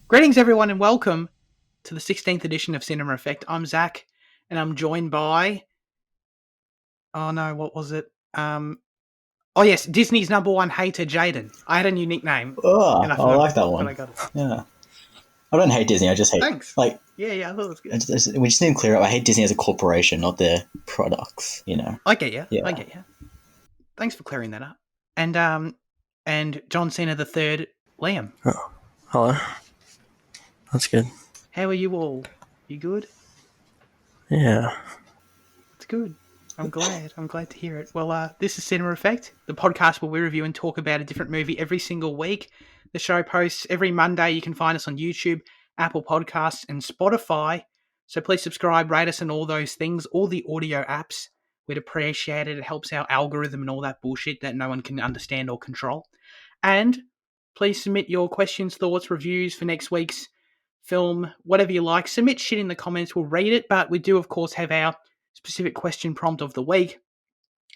Greetings, everyone, and welcome to the 16th edition of Cinema Effect. I'm Zach, and I'm joined by. Oh no, what was it? Oh yes, Disney's number one hater, Jaden. I had a new nickname, Oh, and I I forgot, like that but I one. got it. Yeah. I don't hate Disney. I just hate, Thanks. like, Yeah, I thought it was good. we just need to clear up. I hate Disney as a corporation, not their products. I get you. I Yeah. get you. Thanks for clearing that up. And John Cena the third, Liam. Oh, hello. That's good. How are you all? You good? Yeah. It's good. I'm glad. I'm glad to hear it. Well, this is Cinema Effect, the podcast where we review and talk about a different movie every single week. The show posts every Monday. You can find us on YouTube, Apple Podcasts, and Spotify. So please subscribe, rate us, and all those things. All the audio apps. We'd appreciate it. It helps our algorithm and all that bullshit that no one can understand or control. And please submit your questions, thoughts, reviews for next week's film, whatever you like. Submit shit in the comments. We'll read it, but we do, of course, have our specific question prompt of the week.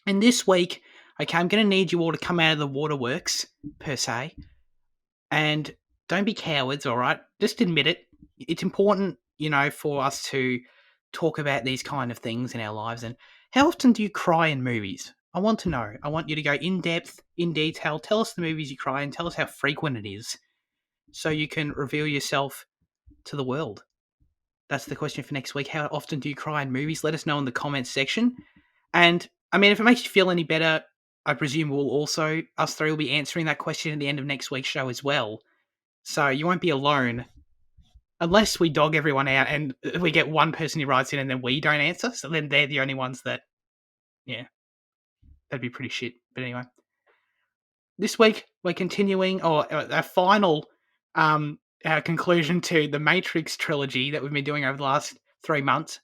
And this week, okay, I'm going to need you all to come out of the waterworks, per se, and don't be cowards, all right? Just admit it. It's important, for us to talk about these kind of things in our lives. And how often do you cry in movies? I want to know. I want you to go in depth, in detail. Tell us the movies you cry in. Tell us how frequent it is so you can reveal yourself to the world. That's the question for next week. How often do you cry in movies? Let us know in the comments section. And I mean, if it makes you feel any better, I presume us three will be answering that question at the end of next week's show as well. So you won't be alone unless we dog everyone out and we get one person who writes in and then we don't answer. So then they're the only ones that, yeah, that'd be pretty shit. But anyway, this week we're continuing, or our final conclusion to the Matrix Trilogy that we've been doing over the last 3 months.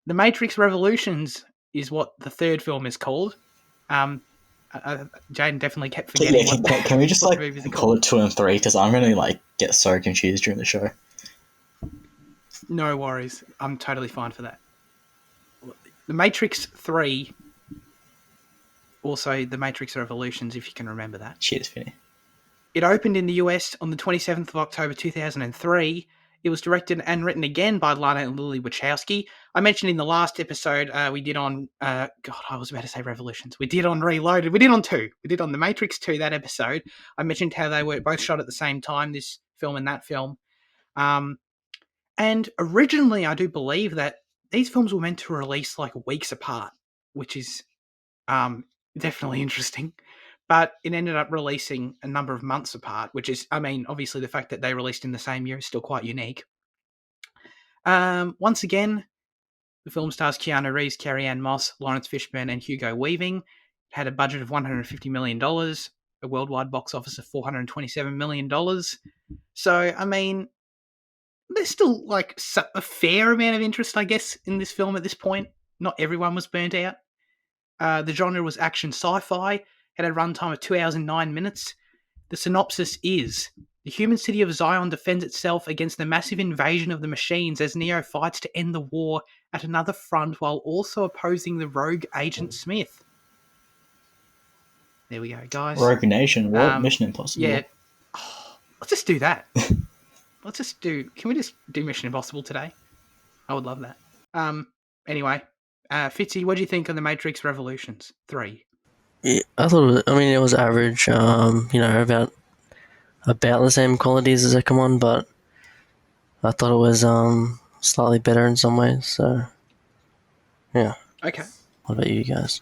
The Matrix Revolutions is what the third film is called. Jaden definitely kept forgetting Can we just, what the like, movies are call called. it 2 and 3? Because I'm going to, like, get so confused during the show. No worries. I'm totally fine for that. The Matrix 3, also The Matrix Revolutions, if you can remember that. Cheers, Finny. It opened in the US on the 27th of October 2003. It was directed and written again by Lana and Lily Wachowski. I mentioned in the last episode we did on, I was about to say Revolutions. We did on Reloaded. We did on 2. We did on The Matrix 2, that episode. I mentioned how they were both shot at the same time, this film and that film. And originally, I do believe that these films were meant to release like weeks apart, which is definitely interesting. But it ended up releasing a number of months apart, which is, I mean, obviously the fact that they released in the same year is still quite unique. Once again, the film stars Keanu Reeves, Carrie-Anne Moss, Lawrence Fishburne, and Hugo Weaving. It had a budget of $150 million, a worldwide box office of $427 million. So, I mean, there's still like a fair amount of interest, I guess, in this film at this point. Not everyone was burnt out. The genre was action sci-fi, had a runtime of 2 hours and 9 minutes. The synopsis is: the human city of Zion defends itself against the massive invasion of the machines as Neo fights to end the war at another front while also opposing the rogue Agent Smith. There we go, guys. Rogue Nation, what? Mission Impossible. Yeah. Let's just do that. Can we just do Mission Impossible today? I would love that. Anyway, Fitzy, what do you think of The Matrix Revolutions 3? Yeah, it was average. About the same quality as the second one, but I thought it was slightly better in some ways. So, yeah. Okay. What about you guys?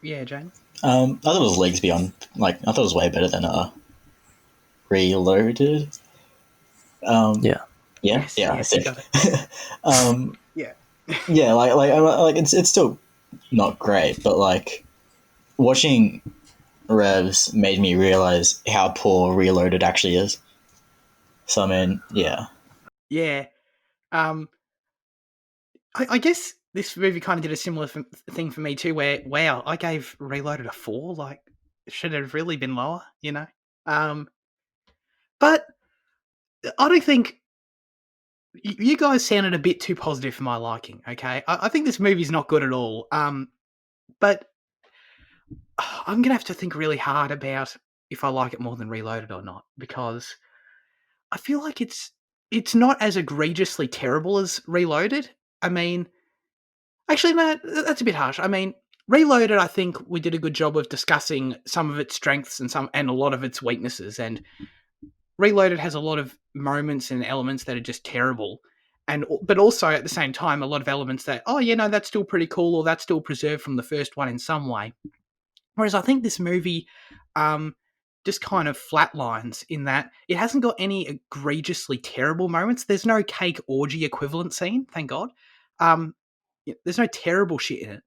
Yeah, Jane. I thought it was leagues beyond. Like, I thought it was way better than Reloaded. Yeah. Yeah, Yes, I think. you got it. Yeah. Yeah, like it's still not great, but like watching Revs made me realize how poor Reloaded actually is. So I mean, yeah. Yeah. I guess this movie kind of did a similar thing for me too, where, wow, I gave Reloaded a 4. Like, it should have really been lower, you know? But I don't think... You guys sounded a bit too positive for my liking, okay? I think this movie's not good at all. But I'm going to have to think really hard about if I like it more than Reloaded or not, because I feel like it's not as egregiously terrible as Reloaded. I mean, actually, no, that's a bit harsh. I mean, Reloaded, I think we did a good job of discussing some of its strengths and a lot of its weaknesses. And Reloaded has a lot of moments and elements that are just terrible, but also at the same time a lot of elements that, oh yeah, no, that's still pretty cool, or that's still preserved from the first one in some way. Whereas I think this movie um, just kind of flatlines in that it hasn't got any egregiously terrible moments. There's no cake orgy equivalent scene, thank God. Um, there's no terrible shit in it.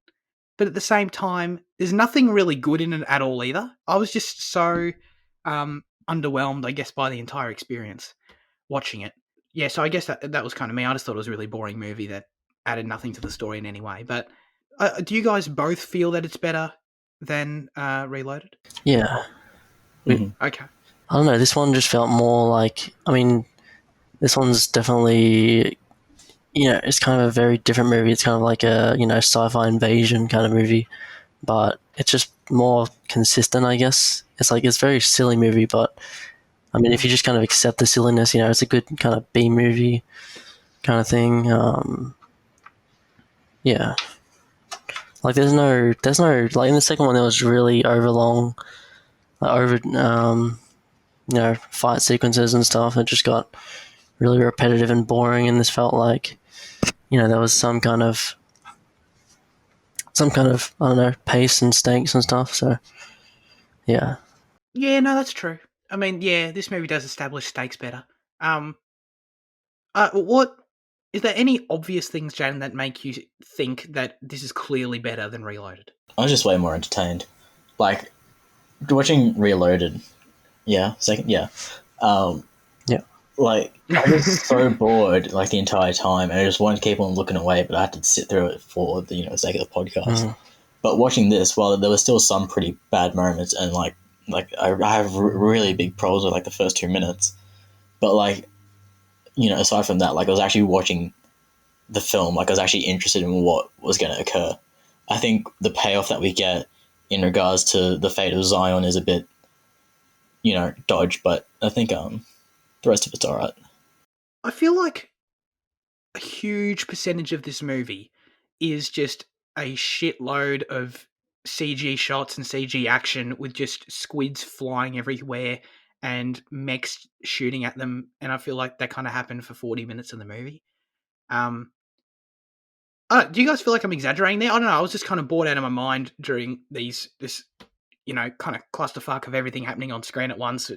But at the same time, there's nothing really good in it at all either. I was just so underwhelmed, I guess, by the entire experience watching it. Yeah, so I guess that was kind of me. I just thought it was a really boring movie that added nothing to the story in any way. But do you guys both feel that it's better than Reloaded? Yeah. Mhm. Okay. I don't know. This one just felt more like. I mean, this one's definitely. It's kind of a very different movie. It's kind of like a sci-fi invasion kind of movie, but it's just more consistent, I guess. It's like it's a very silly movie, but I mean, if you just kind of accept the silliness, it's a good kind of B movie kind of thing. Yeah, like there's no like in the second one there was really overlong, like fight sequences and stuff. It just got really repetitive and boring, and this felt like there was some kind of I don't know, pace and stakes and stuff. So yeah. Yeah, no, that's true. I mean, yeah, this movie does establish stakes better. Um, what is there any obvious things, Jaden, that make you think that this is clearly better than Reloaded? I was just way more entertained. Like watching Reloaded. Yeah, second. Yeah. Um, Yeah. like I was so bored like the entire time, and I just wanted to keep on looking away, but I had to sit through it for the sake of the podcast. Mhm. But watching this, while there were still some pretty bad moments, and I have really big problems with like the first 2 minutes, but like aside from that, like I was actually watching the film, like I was actually interested in what was going to occur. I think the payoff that we get in regards to the fate of Zion is a bit dodge, but I think the rest of it's all right. I feel like a huge percentage of this movie is just a shitload of CG shots and CG action with just squids flying everywhere and mechs shooting at them, and I feel like that kind of happened for 40 minutes of the movie. Um, do you guys feel like I'm exaggerating there? I don't know. I was just kind of bored out of my mind during this kind of clusterfuck of everything happening on screen at once.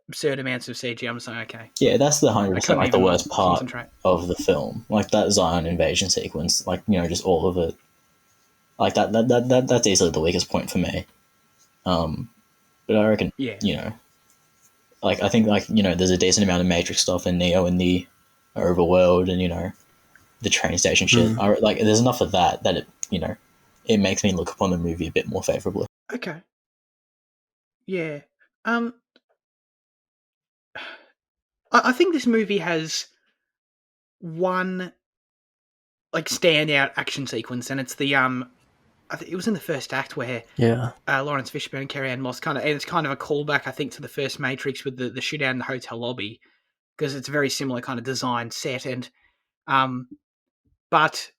Absurd amounts of CG. I'm saying, okay, Yeah, that's the I 100% couldn't like the even worst part concentrate. of the film, like that Zion invasion sequence, like just all of it, like that's easily the weakest point for me. But I reckon Yeah. like I think like there's a decent amount of Matrix stuff in Neo in the overworld and the train station shit. Like there's enough of that it makes me look upon the movie a bit more favorably. Okay. Yeah. Um, I think this movie has one like standout action sequence, and it's the I think it was in the first act where Yeah. Lawrence Fishburne and Carrie Ann Moss and it's kind of a callback, I think, to the first Matrix with the shootout in the hotel lobby, because it's a very similar kind of design set, and um, but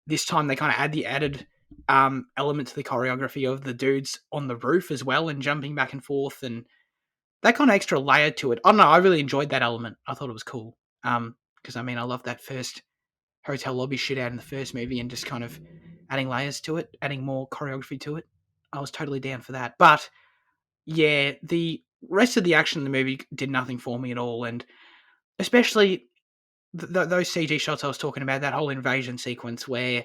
this time they kind of add the added element to the choreography of the dudes on the roof as well and jumping back and forth, and that kind of extra layer to it. I don't know. I really enjoyed that element. I thought it was cool. Because I mean, I love that first hotel lobby shit out in the first movie, and just kind of adding layers to it, adding more choreography to it. I was totally down for that. But yeah, the rest of the action in the movie did nothing for me at all, and especially those CG shots I was talking about, that whole invasion sequence where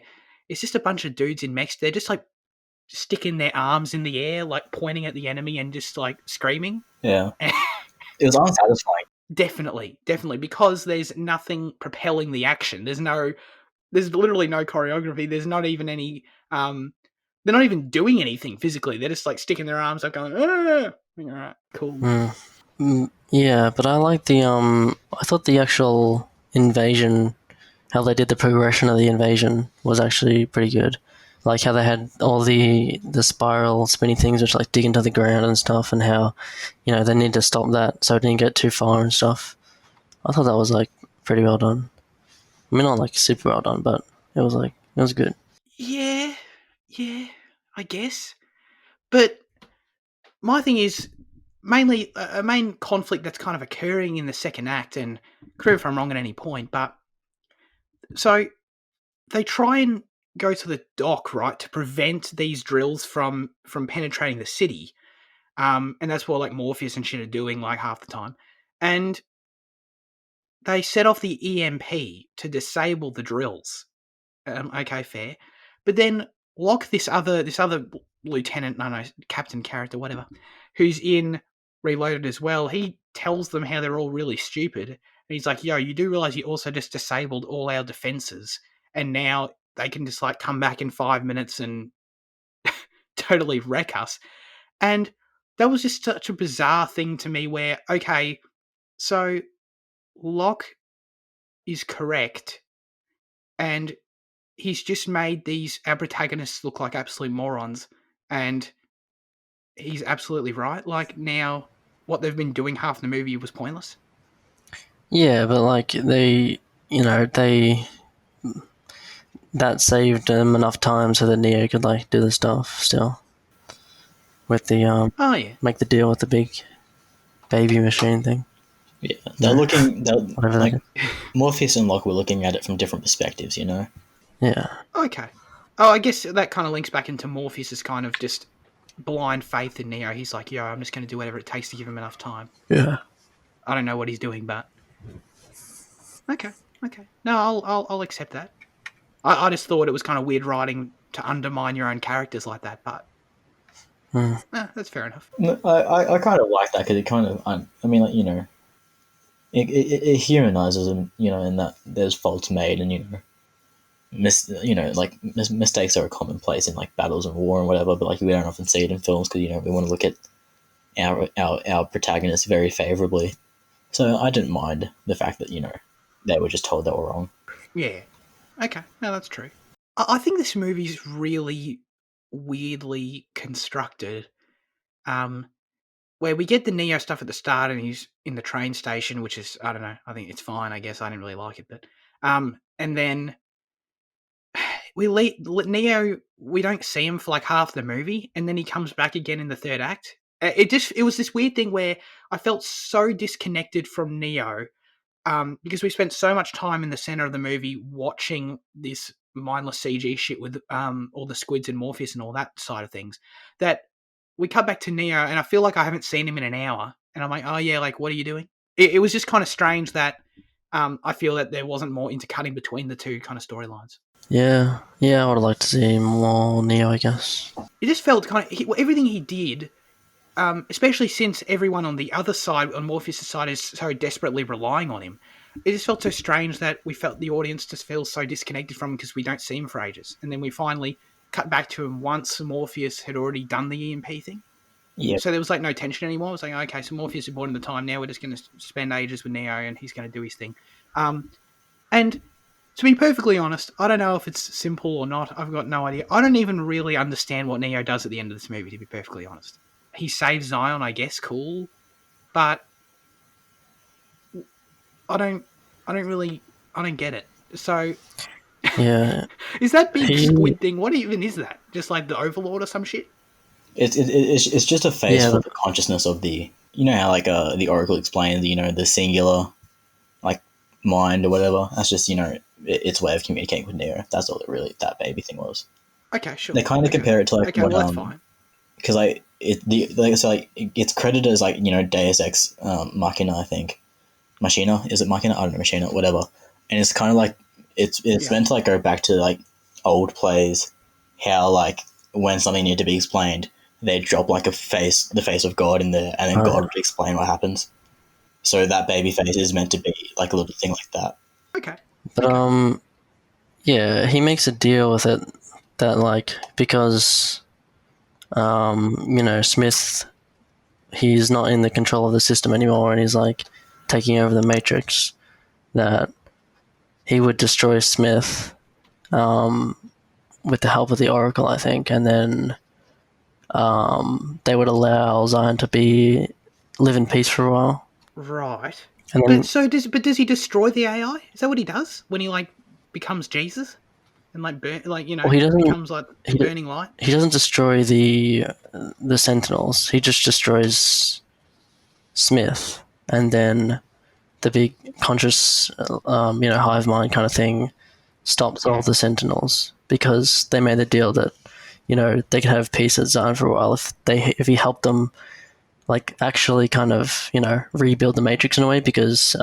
it's just a bunch of dudes in mechs. They're just like sticking their arms in the air, like pointing at the enemy and just like screaming. Yeah, it was unsatisfying. Definitely, because there's nothing propelling the action. There's literally no choreography. There's not even any. They're not even doing anything physically. They're just like sticking their arms up, going, "Ah!" All right, cool. Yeah, but I like I thought the actual invasion, how they did the progression of the invasion was actually pretty good. Like how they had all the spiral spinny things which like dig into the ground and stuff, and how they need to stop that so it didn't get too far and stuff. I thought that was like pretty well done. I mean, not like super well done, but it was good. Yeah, yeah, I guess. But my thing is mainly a main conflict that's kind of occurring in the second act, and correct if I'm wrong at any point, but so they try and go to the dock, right, to prevent these drills from penetrating the city. And that's what like Morpheus and shit are doing like half the time. And they set off the EMP to disable the drills. Okay, fair. But then Locke, this other lieutenant, no, captain character, whatever, who's in Reloaded as well, he tells them how they're all really stupid. And he's like, yo, you do realize you also just disabled all our defenses, and now they can just like come back in 5 minutes and totally wreck us. And that was just such a bizarre thing to me where, okay, so Locke is correct, and he's just made our protagonists look like absolute morons, and he's absolutely right. Like, now, what they've been doing half the movie was pointless. Yeah, but like that saved them enough time so that Neo could like do the stuff still with the Oh, yeah. make the deal with the big baby machine thing. Yeah, they're Whatever like that is. Morpheus and Locke were looking at it from different perspectives, you know. Yeah. Okay. Oh, I guess that kind of links back into Morpheus' kind of just blind faith in Neo. He's like, yo, I'm just going to do whatever it takes to give him enough time. Yeah. I don't know what he's doing, but okay. No, I'll accept that. I just thought it was kind of weird writing to undermine your own characters like that, but that's fair enough. No, I kind of like that because it kind of I mean, like, you know, it humanizes them, you know, in that there's faults made, and you know, mistakes are a commonplace in like battles and war and whatever, but like we don't often see it in films because, you know, we want to look at our protagonists very favorably. So I didn't mind the fact that, you know, they were just told they were wrong. Yeah. Okay. No, that's true. I think this movie's really weirdly constructed. Where we get the Neo stuff at the start, and he's in the train station, which is, I don't know. I think it's fine. I guess I didn't really like it, but and then we Neo. We don't see him for like half the movie, and then he comes back again in the third act. It was this weird thing where I felt so disconnected from Neo, because we spent so much time in the center of the movie watching this mindless CG shit with all the squids and Morpheus and all that side of things, that we cut back to Neo, and I feel like I haven't seen him in an hour, and I'm like, oh yeah, like what are you doing? It was just kind of strange that I feel that there wasn't more intercutting between the two kind of storylines. Yeah. I would have liked to see more Neo, I guess. It just felt kind of everything he did. Especially since everyone on the other side, on Morpheus' side, is so desperately relying on him. It just felt so strange that we felt the audience just feels so disconnected from him because we don't see him for ages. And then we finally cut back to him once Morpheus had already done the EMP thing. Yeah, So there was like no tension anymore. It was like, okay, so Morpheus is born in the time, now we're just going to spend ages with Neo and he's going to do his thing. And to be perfectly honest, I don't know if it's simple or not. I've got no idea. I don't even really understand what Neo does at the end of this movie, to be perfectly honest. He saves Zion, I guess, cool, but I don't get it. So, Yeah. is that big squid thing? What even is that? Just like the Overlord or some shit? it's just a face Yeah, for the consciousness of the, you know how like the Oracle explains, you know, the singular like mind or whatever. That's just, you know, its way of communicating with Neo. That's all that baby thing was. Okay, sure. They kind of compare it to like okay, what, well that's fine. because it's credited as like, you know, Deus Ex Machina, I think. Machina, is it Machina? I don't know, Machina, whatever. And it's kind of like it's meant to like go back to like old plays, how like when something needed to be explained, they drop like the face of God in there, and then God would explain what happens. So that baby face is meant to be like a little thing like that. Okay. but yeah, he makes a deal with it that like because Smith, he's not in the control of the system anymore, and he's like taking over the Matrix, that he would destroy Smith with the help of the Oracle, I think, and then they would allow Zion to live in peace for a while. Right. And then Does he destroy the AI? Is that what he does when he like becomes Jesus and like well, he doesn't becomes like this he, burning light? he doesn't destroy the Sentinels. He just destroys Smith, and then the big conscious, hive mind kind of thing stops all the Sentinels because they made the deal that they could have peace at Zion for a while if he helped them like actually kind of rebuild the Matrix in a way because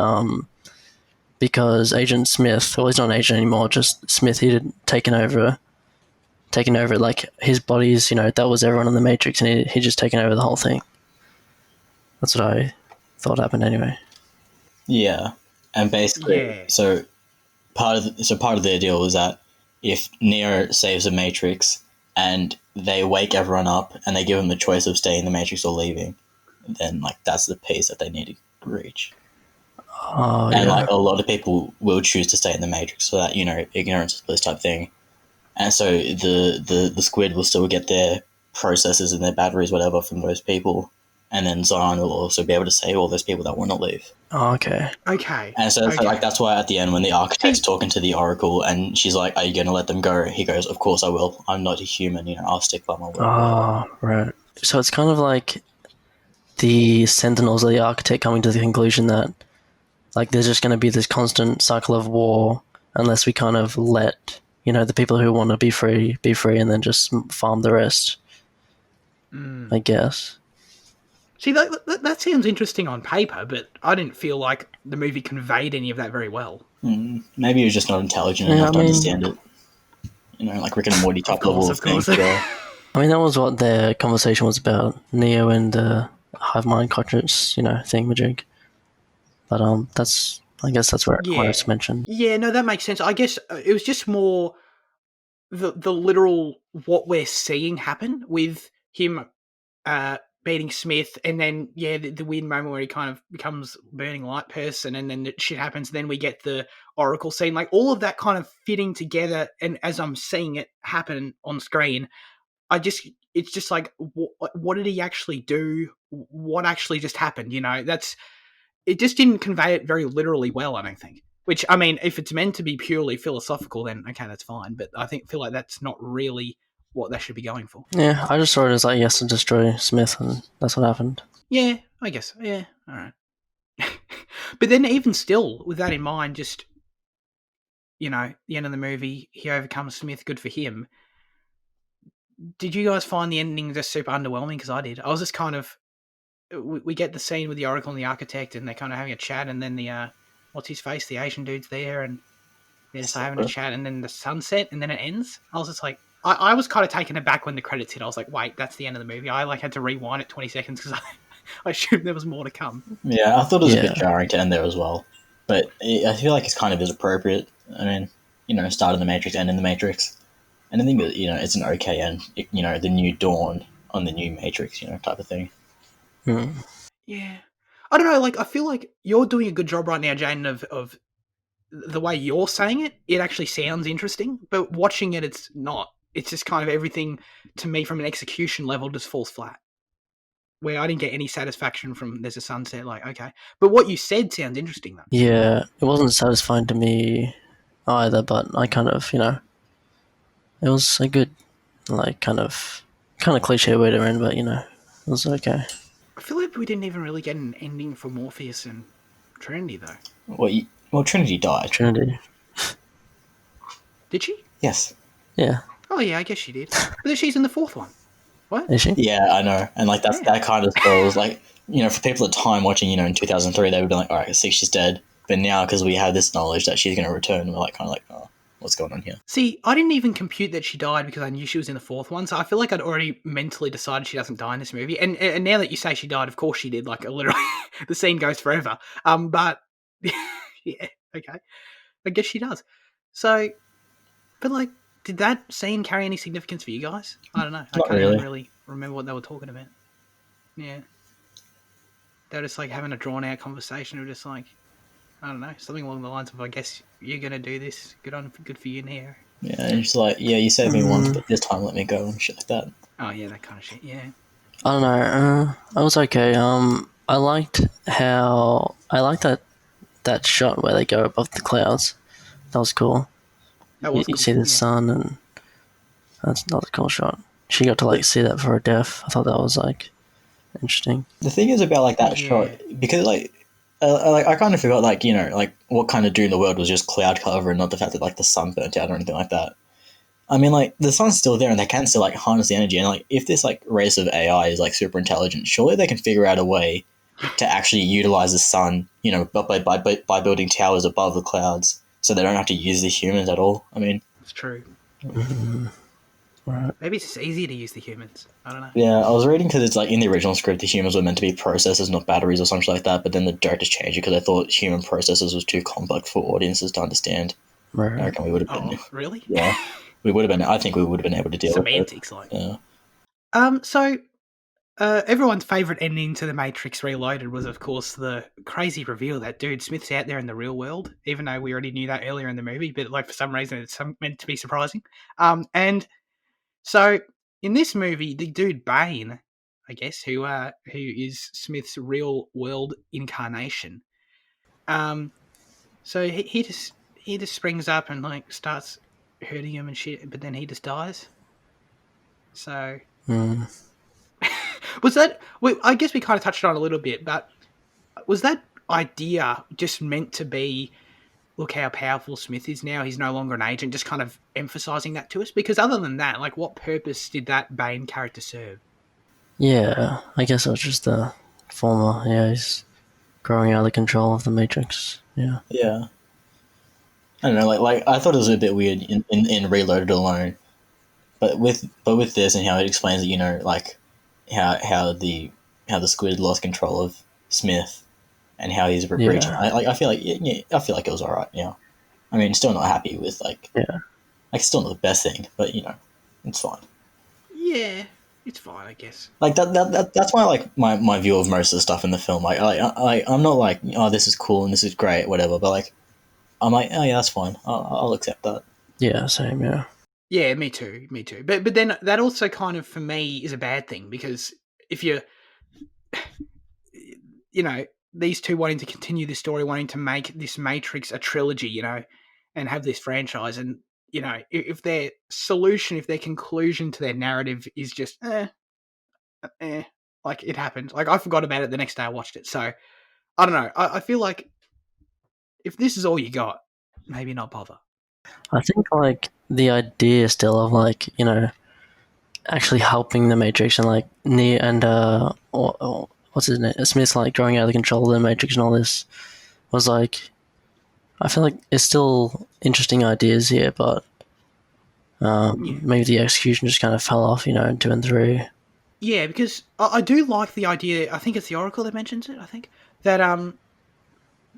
Agent Smith, well, he's not an agent anymore, just Smith, he'd taken over like his body's, that was everyone in the Matrix, and he just taken over the whole thing. That's what I thought happened anyway. Yeah, and basically, Yeah. so part of their deal is that if Neo saves the Matrix and they wake everyone up and they give them the choice of staying in the Matrix or leaving, then like that's the peace that they need to reach. Oh, And yeah. like a lot of people will choose to stay in the Matrix for that, ignorance is bliss type thing. And so the squid will still get their processors and their batteries, whatever, from those people. And then Zion will also be able to save all those people that want to leave. Oh, okay. Okay. And so like that's why at the end when the architect's See- talking to the Oracle and she's like, "Are you going to let them go?" He goes, "Of course I will. I'm not a human. I'll stick by my word." Oh, right. So it's kind of like the Sentinels or the Architect coming to the conclusion that like there's just going to be this constant cycle of war unless we kind of let the people who want to be free, and then just farm the rest. I guess. See, that sounds interesting on paper, but I didn't feel like the movie conveyed any of that very well. Maybe he was just not intelligent Yeah, enough to I mean- understand it. Like Rick and Morty type level Of course. thing. Yeah. I mean, that was what their conversation was about, Neo and the hive mind conscious, thingamajig. But I guess that's where Yeah. it's mentioned. Yeah, no, that makes sense. I guess it was just more the literal what we're seeing happen with him beating Smith, and then the weird moment where he kind of becomes burning light person, and then the shit happens. Then we get the Oracle scene, like all of that kind of fitting together. And as I'm seeing it happen on screen, it's just like what did he actually do? What actually just happened? It just didn't convey it very literally well, I don't think. Which, I mean, if it's meant to be purely philosophical, then okay, that's fine. But I feel like that's not really what they should be going for. Yeah, I just saw it as like, yes, to destroy Smith, and that's what happened. Yeah, I guess. Yeah, all right. But then, even still, with that in mind, just the end of the movie, he overcomes Smith. Good for him. Did you guys find the ending just super underwhelming? Because I did. I was just kind of. We get the scene with the Oracle and the Architect, and they're kind of having a chat, and then the what's his face, the Asian dude's there, and they're just having a chat, and then the sunset, and then it ends. I was just like, I was kind of taken aback when the credits hit. I was like, wait, that's the end of the movie. I like had to rewind it 20 seconds because I assumed there was more to come. Yeah, I thought it was a Yeah. bit jarring to end there as well. But I feel like it's kind of is appropriate. I mean, start in the Matrix, end in the Matrix. And I think that, it's an okay end. The new dawn on the new Matrix, type of thing. Yeah. I don't know, like, I feel like you're doing a good job right now, Jaden, of the way you're saying it. It actually sounds interesting, but watching it, it's not. It's just kind of everything, to me, from an execution level, just falls flat. Where I didn't get any satisfaction from there's a sunset, like, okay. But what you said sounds interesting, though. Yeah, it wasn't satisfying to me either, but I kind of, it was a good, like, kind of cliche way to end, but, it was okay. I feel like we didn't even really get an ending for Morpheus and Trinity, though. Well, Trinity died. Trinity. Did she? Yes. Yeah. Oh, yeah, I guess she did. But then she's in the fourth one. What? Is she? Yeah, I know. And, like, that kind of spoils, like, for people at the time watching, in 2003, they would be like, all right, I see she's dead. But now, because we have this knowledge that she's going to return, we're, like, kind of like, oh, what's going on here? See, I didn't even compute that she died because I knew she was in the fourth one, so I feel like I'd already mentally decided she doesn't die in this movie. And now that you say she died, of course she did. Like, literally, the scene goes forever. But yeah, okay, I guess she does. So, but like, did that scene carry any significance for you guys? I don't know. I Not can't really. even really remember what they were talking about. Yeah, they were just like having a drawn out conversation. Of just like, I don't know, something along the lines of, I guess you're gonna do this. Good for you, Neo. Yeah, and it's like, yeah, you saved me once, but this time let me go and shit like that. Oh yeah, that kind of shit. Yeah. I don't know. I was okay. I liked that that shot where they go above the clouds. That was cool. That was You cool. see the yeah. sun, and that was a cool shot. She got to like see that for her death. I thought that was like interesting. The thing is about like that Yeah. shot, because like I kind of forgot, like, like what kind of doom the world was just cloud cover and not the fact that like the sun burnt out or anything like that. I mean, like, the sun's still there and they can still like harness the energy, and like if this like race of AI is like super intelligent, surely they can figure out a way to actually utilize the sun, but by building towers above the clouds, so they don't have to use the humans at all. I mean, It's true. Right. Maybe it's just easier to use the humans. I don't know. yeah, I was reading because it's like in the original script the humans were meant to be processors, not batteries or something like that, but then the directors changed it because they thought human processors was too complex for audiences to understand. I Right. reckon we would have been, Really? yeah, we would have been. I think we would have been able to deal Semantics, with like. it. Yeah. So everyone's favorite ending to the Matrix Reloaded was, of course, the crazy reveal that dude Smith's out there in the real world. Even though we already knew that earlier in the movie, but like for some reason it's meant to be surprising. And so in this movie, the dude Bane, I guess, who is Smith's real world incarnation. So he just springs up and like starts hurting him and shit, but then he just dies. So Mm. was that? Well, I guess we kind of touched on it a little bit, but was that idea just meant to be? Look how powerful Smith is now. He's no longer an agent. Just kind of emphasizing that to us. Because other than that, like, what purpose did that Bane character serve? Yeah, I guess it was just the former. Yeah, he's growing out of the control of the Matrix. Yeah. Yeah. I don't know, like I thought it was a bit weird in Reloaded alone, but with this and how it explains that, like how the squid lost control of Smith and how he's reaching. Yeah. I feel like, yeah, I feel like it was alright. Yeah, I mean, still not happy with Yeah. still not the best thing, but it's fine. Yeah, it's fine, I guess. Like that's why I like my view of most of the stuff in the film. I'm not like, oh, this is cool and this is great, whatever, but like I'm like, oh yeah, that's fine. I'll accept that. Yeah, same, yeah. Yeah, me too, me too. But then that also kind of, for me, is a bad thing, because if you're, these two wanting to continue this story, wanting to make this Matrix a trilogy, and have this franchise, and, if their solution, if their conclusion to their narrative is just, like, it happened. Like, I forgot about it the next day I watched it. So, I don't know. I feel like if this is all you got, maybe not bother. I think like the idea still of like, actually helping the Matrix and like Neo and what's his name? Smith's like growing out of control of the Matrix and all this was like, I feel like it's still interesting ideas here, but maybe the execution just kind of fell off, in 2 and 3. Yeah, because I do like the idea. I think it's the Oracle that mentions it. I think that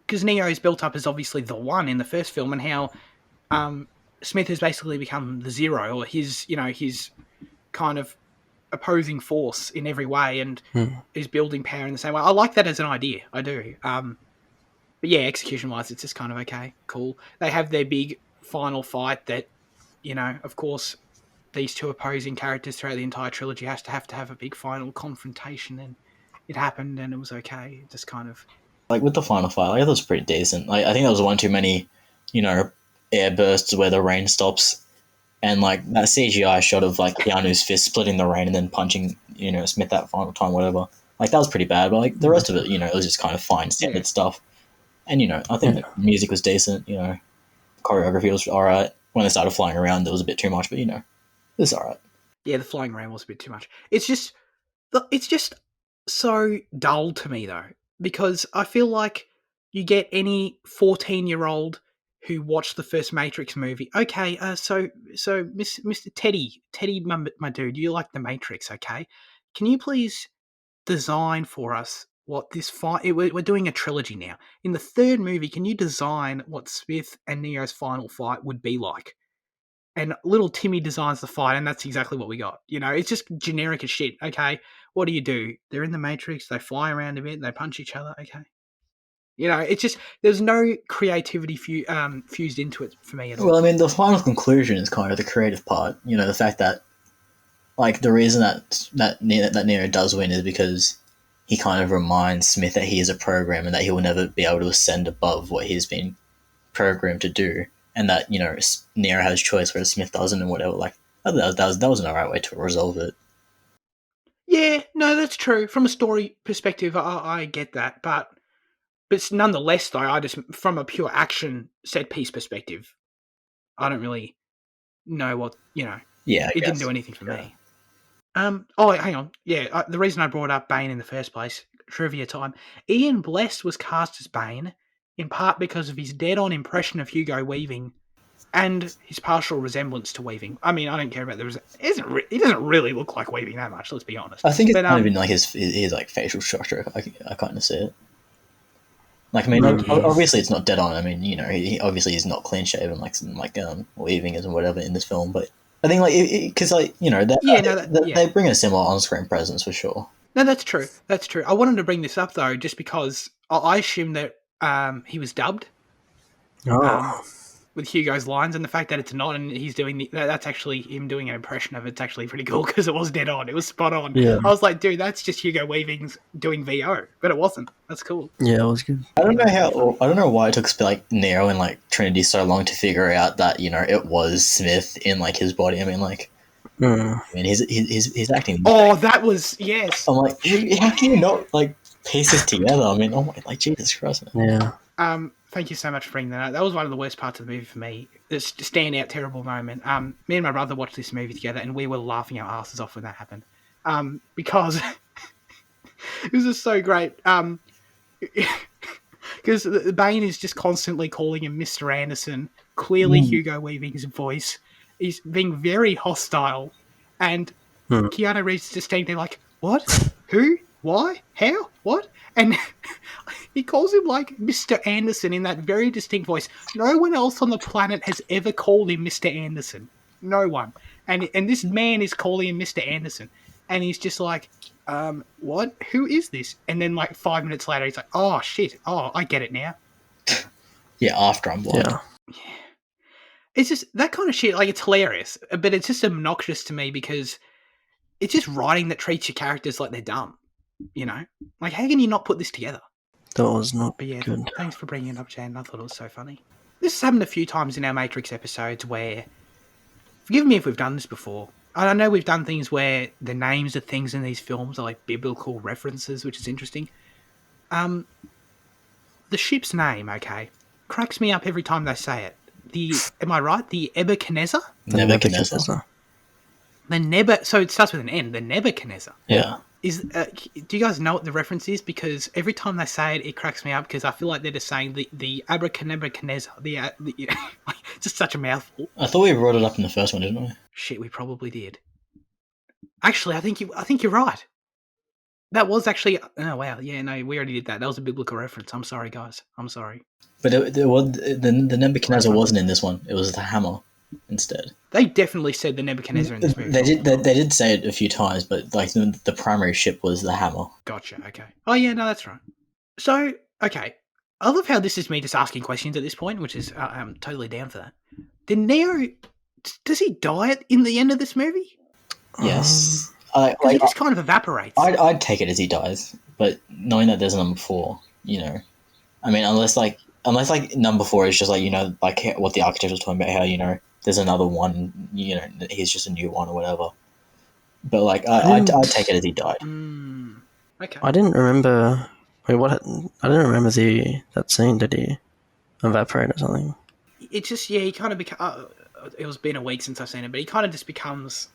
because Neo is built up as obviously the one in the first film, and how Smith has basically become the zero, or his kind of opposing force in every way, and is building power in the same way. I like that as an idea. I do. But yeah, execution wise, it's just kind of okay, cool. They have their big final fight that, of course, these two opposing characters throughout the entire trilogy have to have a big final confrontation, and it happened, and it was okay. It just kind of, Like with the final fight, I thought it was pretty decent. Like, I think that was one too many, air bursts where the rain stops, and like that CGI shot of like Keanu's fist splitting the rain and then punching, Smith that final time, whatever. Like, that was pretty bad, but like the rest of it, it was just kind of fine standard stuff. And I think the music was decent. Choreography was all right. When they started flying around, there was a bit too much, but it was all right. yeah, the flying around was a bit too much. It's just so dull to me, though, because I feel like you get any 14-year-old who watched the first Matrix movie. Okay, so Mr. Teddy, my dude, you like the Matrix, okay? Can you please design for us what this fight? We're doing a trilogy now. In the third movie, can you design what Smith and Neo's final fight would be like? And little Timmy designs the fight, and that's exactly what we got. It's just generic as shit. Okay, what do? They're in the Matrix, they fly around a bit, they punch each other. Okay. It's just, there's no creativity fused into it for me at all. Well, I mean, the final conclusion is kind of the creative part. The fact that, like, the reason that Neo does win is because he kind of reminds Smith that he is a program and that he will never be able to ascend above what he's been programmed to do, and that Neo has choice whereas Smith doesn't, and whatever. Like that was an alright way to resolve it. Yeah, no, that's true. From a story perspective, I get that, but nonetheless, though, I just from a pure action set piece perspective, I don't really know what Yeah, it didn't do anything for me. Oh, hang on. Yeah, the reason I brought up Bane in the first place, trivia time. Ian Bless was cast as Bane in part because of his dead-on impression of Hugo Weaving and his partial resemblance to Weaving. I mean, I don't care about he doesn't really look like Weaving that much. Let's be honest. I think it's kind of in like his like facial structure. I kind of see it. Like, I mean, obviously it's not dead on. I mean, he obviously he's not clean shaven like Weaving is and whatever in this film. But I think because they bring a similar on screen presence for sure. No, that's true. That's true. I wanted to bring this up though, just because I assume that he was dubbed. With Hugo's lines, and the fact that it's not, and he's doing that's actually him doing an impression of it's actually pretty cool because it was dead on. It was spot on. Yeah. I was like, dude, that's just Hugo Weaving's doing VO, but it wasn't. That's cool. Yeah, it was good. I don't know why it took like Neo and like Trinity so long to figure out that it was Smith in like his body. I mean, like, I mean, he's acting. Oh, that was yes. I'm like, how can you not like piece this together? I mean, oh my, like Jesus Christ, man. Yeah. Thank you so much for bringing that up. That was one of the worst parts of the movie for me. This standout terrible moment. Me and my brother watched this movie together, and we were laughing our asses off when that happened. Because it was just so great. Because Bane is just constantly calling him Mr. Anderson. Clearly, Hugo Weaving's voice. He's being very hostile, and Keanu Reeves is just standing there like, "What? Who? Why? How? What?" And he calls him like Mr. Anderson in that very distinct voice. No one else on the planet has ever called him Mr. Anderson. No one. And this man is calling him Mr. Anderson. And he's just like, what? Who is this? And then like 5 minutes later, he's like, oh, shit. Oh, I get it now. Yeah, after I'm blind. Yeah. It's just that kind of shit. Like, it's hilarious. But it's just obnoxious to me because it's just writing that treats your characters like they're dumb. Like, how can you not put this together? That was not good. Thanks for bringing it up, Jan. I thought it was so funny. This has happened a few times in our Matrix episodes where, forgive me if we've done this before, I know we've done things where the names of things in these films are like biblical references, which is interesting. The ship's name, okay, cracks me up every time they say it. Am I right? The Nebuchadnezzar? Nebuchadnezzar. So it starts with an N, the Nebuchadnezzar. Yeah. Do you guys know what the reference is? Because every time they say it, it cracks me up because I feel like they're just saying the Abracadabra-Knezza. It's just such a mouthful. I thought we brought it up in the first one, didn't we? Shit, we probably did. Actually, I think you're right. That was actually. Oh wow, yeah, no, we already did that. That was a biblical reference. I'm sorry, guys. I'm sorry. But the Nebuchadnezzar wasn't in this one. It was the hammer instead. They definitely said the Nebuchadnezzar in this movie. They did say it a few times, but like the primary ship was the hammer. Gotcha. Okay. Oh yeah, no, that's right. So okay, I love how this is me just asking questions at this point, which is I'm totally down for that. Did Neo? Does he die in the end of this movie? Yes. He just kind of evaporates. I'd take it as he dies, but knowing that there's a number 4, I mean, unless number 4 is just like like what the architect was talking about, how there's another one, he's just a new one or whatever. But like, I'd take it as he died. Okay. I didn't remember. Wait, what? I didn't remember that scene. Did he evaporate or something? It's just he kind of become. It was been a week since I've seen it, but he kind of just becomes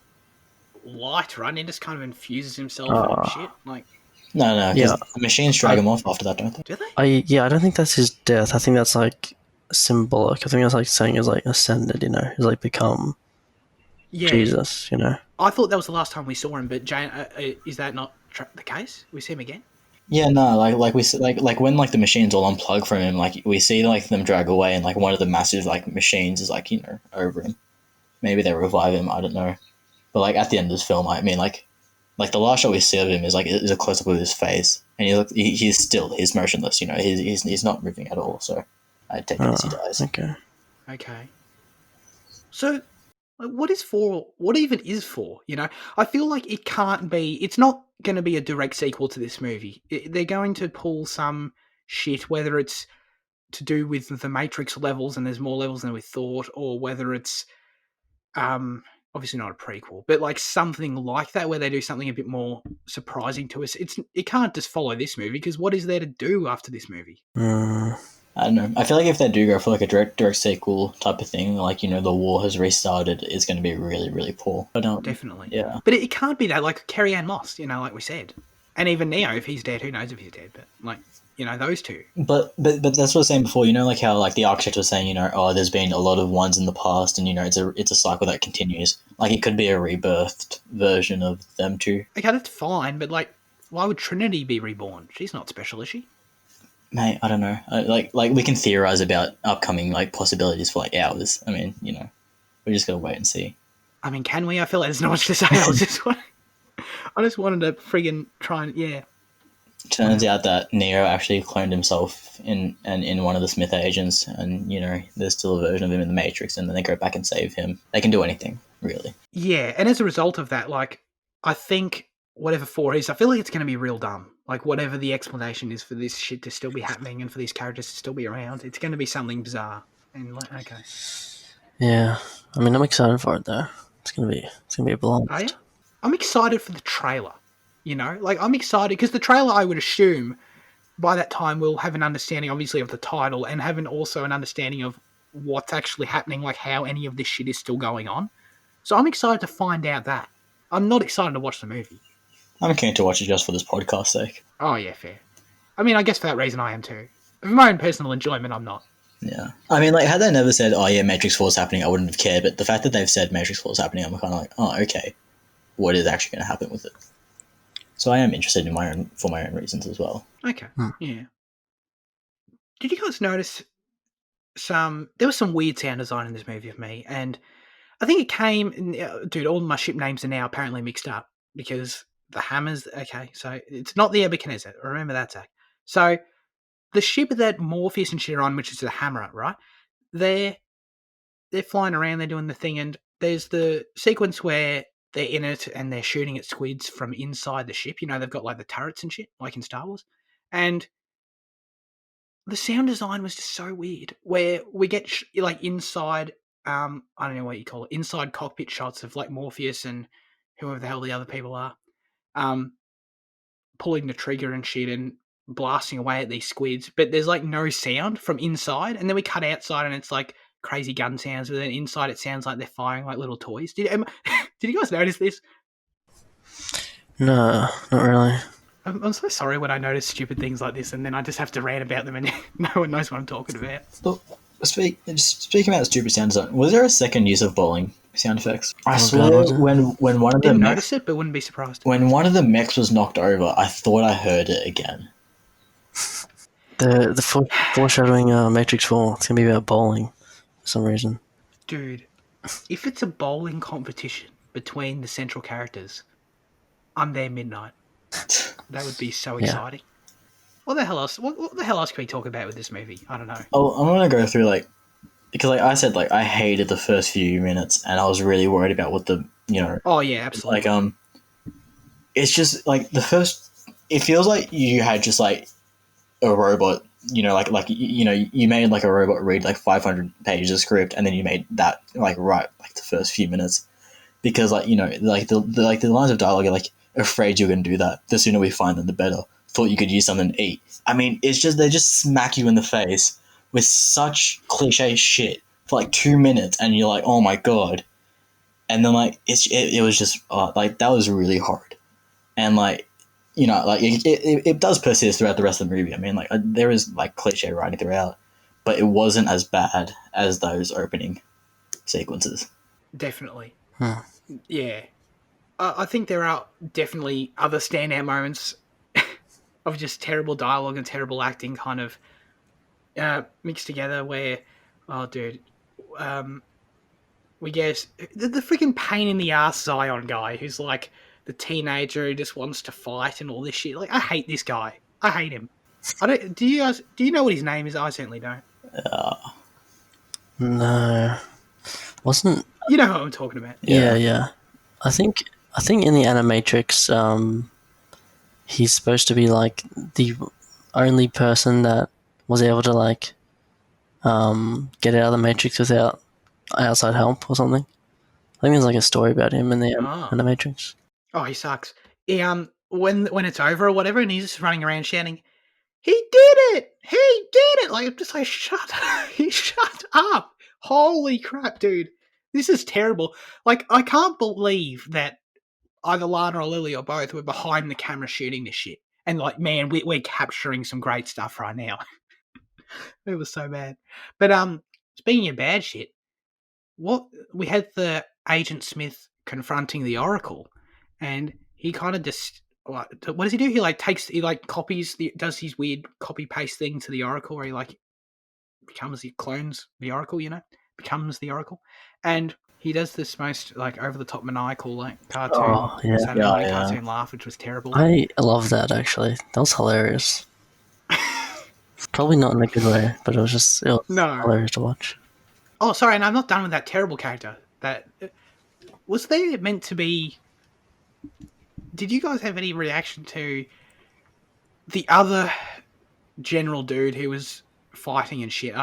light, right? And he just kind of infuses himself and shit. Like, no, yeah. The machines drag him off after that, don't they? Do they? I don't think that's his death. I think that's like symbolic. I think that's like saying he's like ascended. He's like become Jesus. I thought that was the last time we saw him, but Jane, is that not the case? We see him again? Yeah, no, like we like when like the machines all unplug from him, like we see like them drag away, and like one of the massive like machines is like over him. Maybe they revive him. I don't know, but like at the end of this film, I mean like the last shot we see of him is a close up of his face, and he's motionless. He's not moving at all. So I take it as he dies. Okay. So Like, what is 4? What even is 4? You know, I feel like it can't be. It's not going to be a direct sequel to this movie. They're going to pull some shit, whether it's to do with the Matrix levels and there's more levels than we thought, or whether it's obviously not a prequel, but like something like that where they do something a bit more surprising to us. It can't just follow this movie, because what is there to do after this movie? I don't know. I feel like if they do go for like a direct sequel type of thing, like the war has restarted, it's going to be really really poor. I don't Definitely. Yeah. But it can't be that, like Carrie Ann Moss, like we said, and even Neo, if he's dead, who knows if he's dead? But like those two. But that's what I was saying before. Like how like the architect was saying, oh, there's been a lot of ones in the past, and it's a cycle that continues. Like it could be a rebirthed version of them too. Okay, that's fine, but like, why would Trinity be reborn? She's not special, is she? Mate, I don't know. Like we can theorize about upcoming like possibilities for like hours. I mean, we just gotta wait and see. I mean, can we? I feel like there's not much to say. I just wanted to friggin' try and Turns out that Neo actually cloned himself in one of the Smith agents, and there's still a version of him in the Matrix, and then they go back and save him. They can do anything, really. Yeah, and as a result of that, like, I think whatever 4 is, I feel like it's going to be real dumb. Like, whatever the explanation is for this shit to still be happening and for these characters to still be around, it's going to be something bizarre. And like, okay. Yeah, I mean, I'm excited for it though. It's gonna be a blast. Oh, yeah? I'm excited for the trailer. Like, I'm excited because the trailer, I would assume, by that time we'll have an understanding, obviously, of the title and have also an understanding of what's actually happening, like how any of this shit is still going on. So I'm excited to find out that. I'm not excited to watch the movie. I'm keen to watch it just for this podcast's sake. Oh, yeah, fair. I mean, I guess for that reason I am too. For my own personal enjoyment, I'm not. Yeah. I mean, like, had they never said, oh, yeah, Matrix 4 is happening, I wouldn't have cared. But the fact that they've said Matrix 4 is happening, I'm kind of like, oh, okay. What is actually going to happen with it? So I am interested for my own reasons as well. Okay, yeah. Did you guys notice there was some weird sound design in this movie of me, and I think it came, dude, all my ship names are now apparently mixed up, because the hammers, okay, so it's not the Nebuchadnezzar, remember that, Zach. So, the ship that Morpheus and shit are on, which is the hammer, right, they're flying around, they're doing the thing, and there's the sequence where they're in it and they're shooting at squids from inside the ship. They've got like the turrets and shit, like in Star Wars. And the sound design was just so weird, where we get like inside, I don't know what you call it, inside cockpit shots of like Morpheus and whoever the hell the other people are, pulling the trigger and shit and blasting away at these squids, but there's like no sound from inside. And then we cut outside and it's like crazy gun sounds, but then inside it sounds like they're firing like little toys. Did you guys notice this? No, not really. I'm so sorry when I notice stupid things like this and then I just have to rant about them and no one knows what I'm talking about. Look, speaking about stupid sound design, was there a second use of bowling sound effects? I swear, when one of the didn't notice it, but wouldn't be surprised. When one of the mechs was knocked over, I thought I heard it again. The foreshadowing Matrix 4, it's gonna be about bowling for some reason. Dude, if it's a bowling competition between the central characters, I'm there midnight. That would be so exciting. What the hell else? What the hell else can we talk about with this movie? I don't know. Oh, I'm gonna go through because like I said, like I hated the first few minutes, and I was really worried about what the Oh yeah, absolutely. It's just like the first. It feels like you had just like a robot. You made like a robot read like 500 pages of script, and then you made that like right like the first few minutes, because like the lines of dialogue are like, afraid you're going to do that. The sooner we find them, the better. Thought you could use something to eat. I mean, it's just they just smack you in the face with such cliche shit for like 2 minutes, and you're like, oh my god. And then like it was just like that was really hard, and like like it does persist throughout the rest of the movie. I mean, like there is like cliche writing throughout, but it wasn't as bad as those opening sequences. Definitely. Yeah. I think there are definitely other standout moments of just terrible dialogue and terrible acting kind of mixed together where, oh, dude, we get the freaking pain in the ass Zion guy who's like the teenager who just wants to fight and all this shit. Like, I hate this guy. I hate him. Do you know what his name is? I certainly don't. No. You know what I'm talking about. Yeah. I think in the Animatrix, he's supposed to be like the only person that was able to like get out of the Matrix without outside help or something. I think there's like a story about him in the Oh. Animatrix. Oh, he sucks. He, when it's over or whatever, and he's just running around shouting, "He did it! He did it!" Like, I'm just like, shut shut up. Holy crap, dude. This is terrible. Like, I can't believe that either Lana or Lily or both were behind the camera shooting this shit. And like, man, we're capturing some great stuff right now. It was so bad. But speaking of bad shit, what we had the Agent Smith confronting the Oracle, and he kind of just what does he do? He like copies does his weird copy paste thing to the Oracle, where he clones the Oracle, becomes the Oracle, and he does this most like over the top maniacal like cartoon Oh yeah, Saturday morning cartoon laugh, which was terrible. I love that actually. That was hilarious. Probably not in a good way, but it was No. hilarious to watch. Oh, sorry, and I'm not done with that terrible character. That was there meant to be. Did you guys have any reaction to the other general dude who was fighting and shit?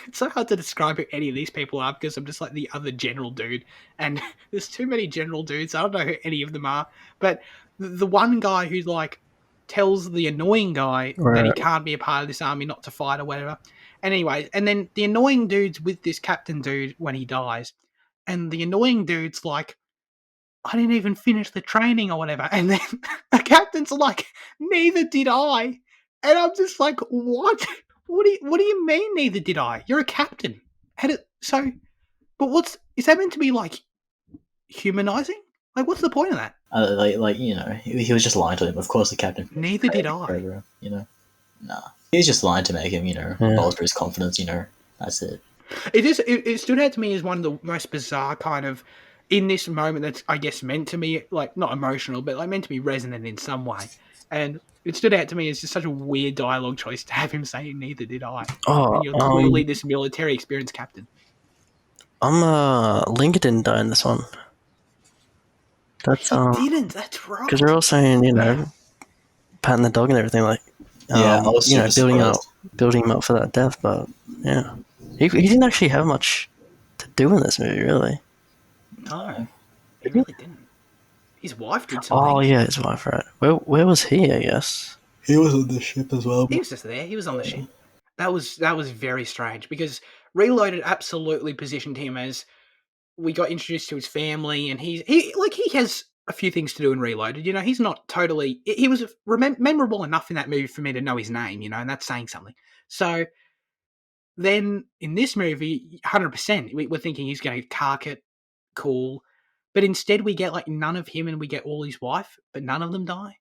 It's so hard to describe who any of these people are because I'm just like the other general dude, and there's too many general dudes. I don't know who any of them are, but the one guy who like tells the annoying guy that he Right. can't be a part of this army, not to fight or whatever. Anyway, and then the annoying dude's with this captain dude when he dies, and the annoying dude's like, I didn't even finish the training or whatever. And then the captain's like, neither did I. And I'm just like, what? What do you mean neither did I? You're a captain. But is that meant to be like humanizing? Like, what's the point of that? He was just lying to him. Of course, the captain. Neither did I. Program, Nah. He was just lying to make him, bolster his confidence. That's it. It stood out to me as one of the most bizarre kind of in this moment that's I guess meant to be like not emotional, but like meant to be resonant in some way. And it stood out to me as just such a weird dialogue choice to have him saying neither did I. Oh, And you're clearly this military experienced captain. Link didn't die in this one. That's He didn't, that's right. because they're all saying patting the dog and everything like I was building him up for that death, but yeah, he didn't actually have much to do in this movie, really. No, he really didn't. His wife did some Oh things. yeah, his wife, right? Where was he? I guess he was on the ship as well. He was just there. He was on the ship. That was very strange because Reloaded absolutely positioned him as we got introduced to his family, and he has a few things to do in Reloaded. He's not totally. He was memorable enough in that movie for me to know his name. And that's saying something. So then in this movie, 100%, we're thinking he's going to cark it, cool, but instead we get like none of him, and we get all his wife, but none of them die.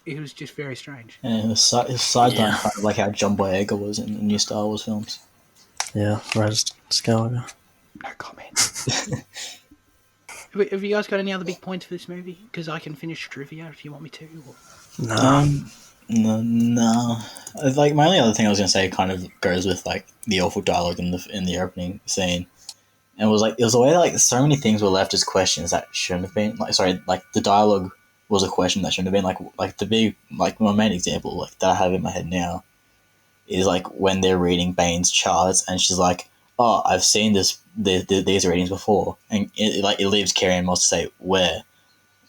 It was just very strange. And his side kind of like how John Boyega was in the new Star Wars films. Yeah, Rise Skywalker. No comment. Have you guys got any other big points for this movie? Because I can finish trivia if you want me to. Or... No. Like my only other thing I was gonna say kind of goes with like the awful dialogue in the opening scene, and it was the way like so many things were left as questions that shouldn't have been. Like the dialogue was a question that shouldn't have been. Like the big my main example like that I have in my head now is like when they're reading Bane's charts and she's like, "Oh, I've seen these readings before," and it leaves Carrie and Moss to say where,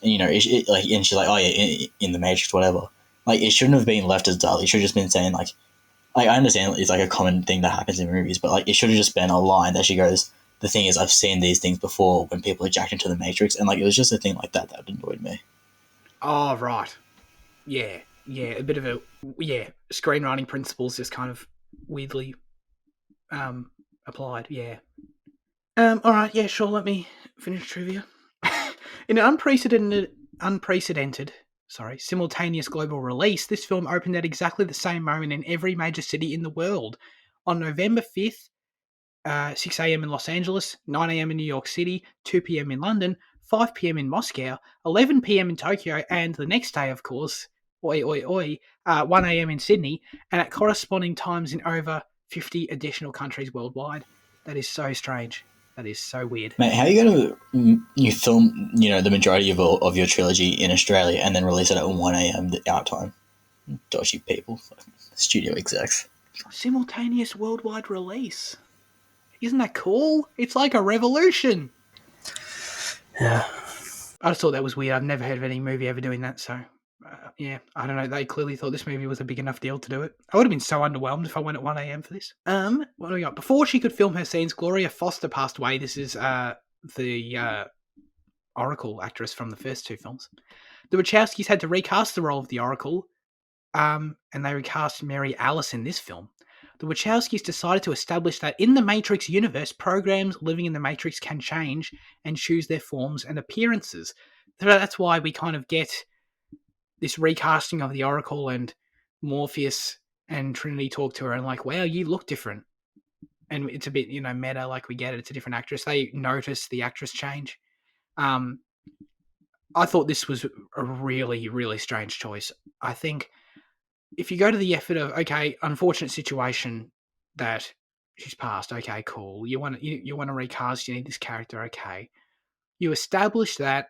and and she's like, "Oh yeah, in the Matrix, whatever." Like it shouldn't have been left as dull. It should have just been saying like I understand it's like a common thing that happens in movies, but like it should have just been a line that she goes, "The thing is, I've seen these things before when people are jacked into the Matrix," and like it was just a thing like that annoyed me. Oh right, yeah, a bit of screenwriting principles just kind of weirdly applied. Yeah. All right. Yeah. Sure. Let me finish trivia. In an unprecedented, simultaneous global release, this film opened at exactly the same moment in every major city in the world. On November 5th, 6 a.m. in Los Angeles, 9 a.m. in New York City, 2 p.m. in London, 5 p.m. in Moscow, 11 p.m. in Tokyo, and the next day, of course, 1 a.m. in Sydney, and at corresponding times in over 50 additional countries worldwide. That is so strange. That is so weird. Mate, how are you going to you film, the majority of your trilogy in Australia and then release it at 1 a.m. our time? Dodgy people, studio execs. Simultaneous worldwide release. Isn't that cool? It's like a revolution. Yeah. I just thought that was weird. I've never heard of any movie ever doing that. So, yeah, I don't know. They clearly thought this movie was a big enough deal to do it. I would have been so underwhelmed if I went at 1 a.m. for this. What do we got? Before she could film her scenes, Gloria Foster passed away. This is the Oracle actress from the first two films. The Wachowskis had to recast the role of the Oracle, and they recast Mary Alice in this film. The Wachowskis decided to establish that in the Matrix universe, programs living in the Matrix can change and choose their forms and appearances. So that's why we kind of get this recasting of the Oracle, and Morpheus and Trinity talk to her and like, wow, you look different. And it's a bit, meta, like we get it. It's a different actress. They notice the actress change. I thought this was a really, really strange choice. I think if you go to the effort of, okay, unfortunate situation that she's passed, okay, cool. You want to recast, you need this character, okay. You establish that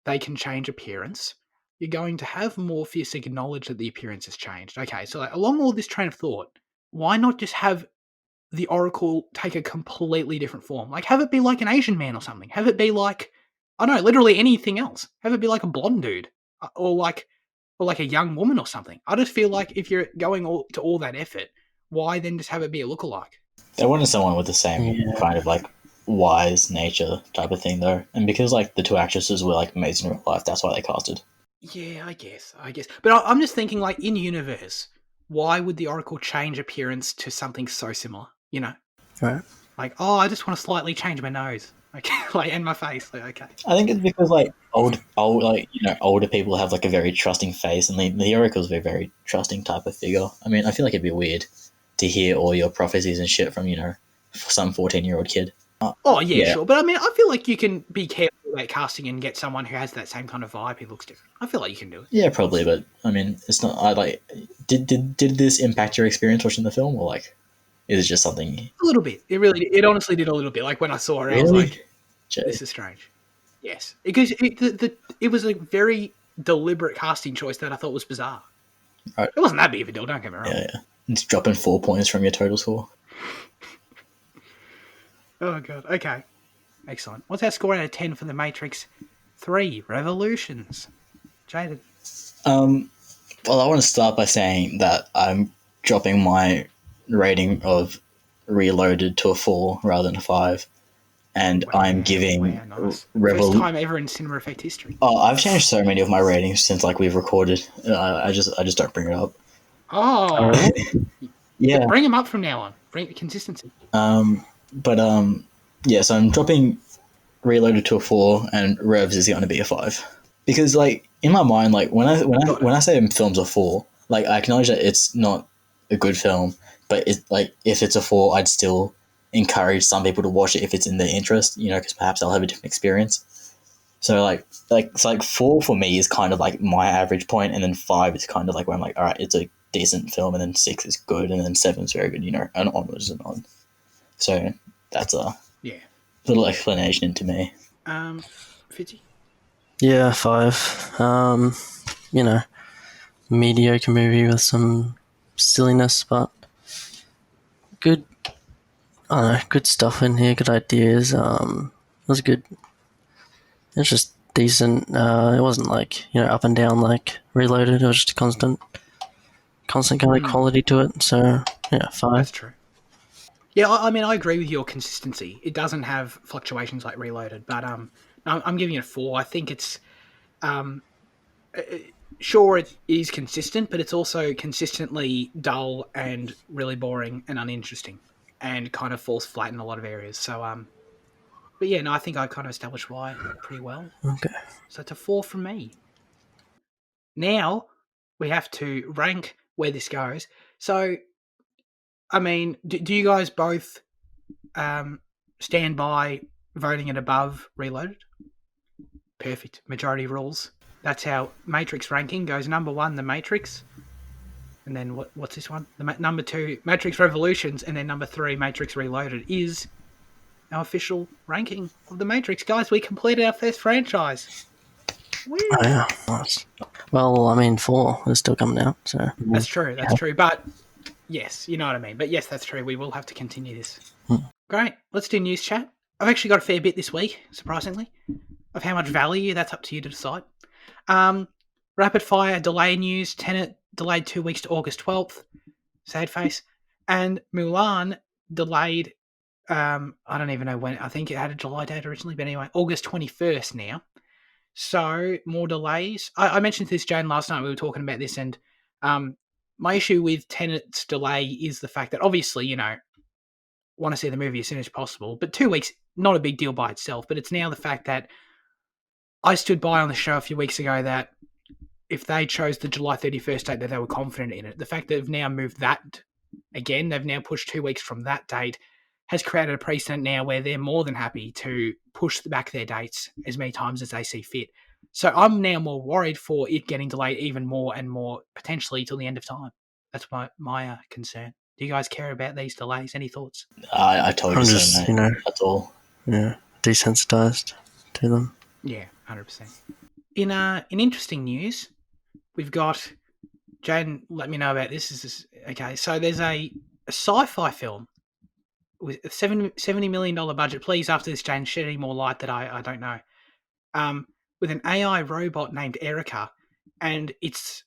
they can change appearance. You're going to have Morpheus acknowledge that the appearance has changed. Okay, so like, along all this train of thought, why not just have the Oracle take a completely different form? Like, have it be like an Asian man or something. Have it be like, I don't know, literally anything else. Have it be like a blonde dude, or like a young woman or something. I just feel like if you're going to all that effort, why then just have it be a lookalike? They wanted someone with the same kind of like wise nature type of thing, though, and because like the two actresses were like amazing in real life, that's why they casted. Yeah, I guess. But I'm just thinking, like, in universe, why would the Oracle change appearance to something so similar? Right. Like, oh, I just want to slightly change my nose, like, and my face. Like, okay. I think it's because like older people have like a very trusting face, and the Oracle's a very trusting type of figure. I mean, I feel like it'd be weird to hear all your prophecies and shit from some 14-year-old kid. Oh yeah, sure. But I mean, I feel like you can be careful about casting and get someone who has that same kind of vibe who looks different. I feel like you can do it. Yeah, probably, but I mean, it's not. I like. Did this impact your experience watching the film, or like, is it just something? A little bit. It honestly did a little bit. Like when I saw her, I was like, Jay? this is strange. Yes, because it was a very deliberate casting choice that I thought was bizarre. Right. It wasn't that big of a deal, don't get me wrong. Yeah. It's dropping 4 points from your total score. Oh god. Okay. Excellent. What's our score out of 10 for the Matrix 3 Revolutions? Jaded. Well, I want to start by saying that I'm dropping my rating of Reloaded to a 4 rather than a 5. And I'm giving nice. First time ever in Cinema Effect history. Oh, I've changed so many of my ratings since like we've recorded. I just don't bring it up. Oh, yeah. Bring them up from now on. Bring consistency. Yeah. So I'm dropping Reloaded to a 4, and Revs is going to be a 5 because like in my mind, like when I say films are 4, like I acknowledge that it's not a good film, but it's like if it's a 4, I'd still encourage some people to watch it if it's in their interest, because perhaps they'll have a different experience. So like it's like 4 for me is kind of like my average point, and then 5 is kind of like where I'm like, all right, it's a decent film, and then 6 is good, and then 7 is very good, and onwards and on. So that's a little explanation into me. Fitzy? Yeah, 5. Mediocre movie with some silliness, but good. I don't know, good stuff in here, good ideas. It was good. It's just decent. It wasn't like up and down like Reloaded. It was just a constant kind of quality to it. So yeah, 5. That's true. Yeah, I mean, I agree with your consistency. It doesn't have fluctuations like Reloaded, but I'm giving it a 4. I think it's sure it is consistent, but it's also consistently dull and really boring and uninteresting, and kind of falls flat in a lot of areas. So but yeah, no, I think I kind of established why pretty well. Okay. So it's a 4 from me. Now we have to rank where this goes. So, I mean, do you guys both stand by voting it above Reloaded? Perfect. Majority rules. That's how Matrix ranking goes. Number 1, The Matrix. And then what's this one? Number 2, Matrix Revolutions. And then number 3, Matrix Reloaded is our official ranking of the Matrix. Guys, we completed our first franchise. Woo! Oh, yeah, nice. Well, I mean, 4 is still coming out, so That's true. That's true. But yes, you know what I mean. But yes, that's true. We will have to continue this. Great. Let's do news chat. I've actually got a fair bit this week, surprisingly, of how much value. That's up to you to decide. Rapid fire delay news. Tenet delayed 2 weeks to August 12th. Sad face. And Mulan delayed. I don't even know when. I think it had a July date originally, but anyway, August 21st now. So more delays. I mentioned this, Jane, last night. We were talking about this, and my issue with Tenet's delay is the fact that obviously, want to see the movie as soon as possible, but 2 weeks, not a big deal by itself. But it's now the fact that I stood by on the show a few weeks ago that if they chose the July 31st date, that they were confident in it. The fact that they've now moved that again, they've now pushed 2 weeks from that date, has created a precedent now where they're more than happy to push back their dates as many times as they see fit. So I'm now more worried for it getting delayed even more and more, potentially till the end of time. That's my concern. Do you guys care about these delays? Any thoughts? I told you I'm so, just, mate. That's all. Yeah, desensitized to them. Yeah, 100%. In interesting news, we've got Jane. Let me know about this. Okay? So there's a sci-fi film with a $70 million budget. Please, after this, Jane, shed any more light that I don't know. With an AI robot named Erica, and it's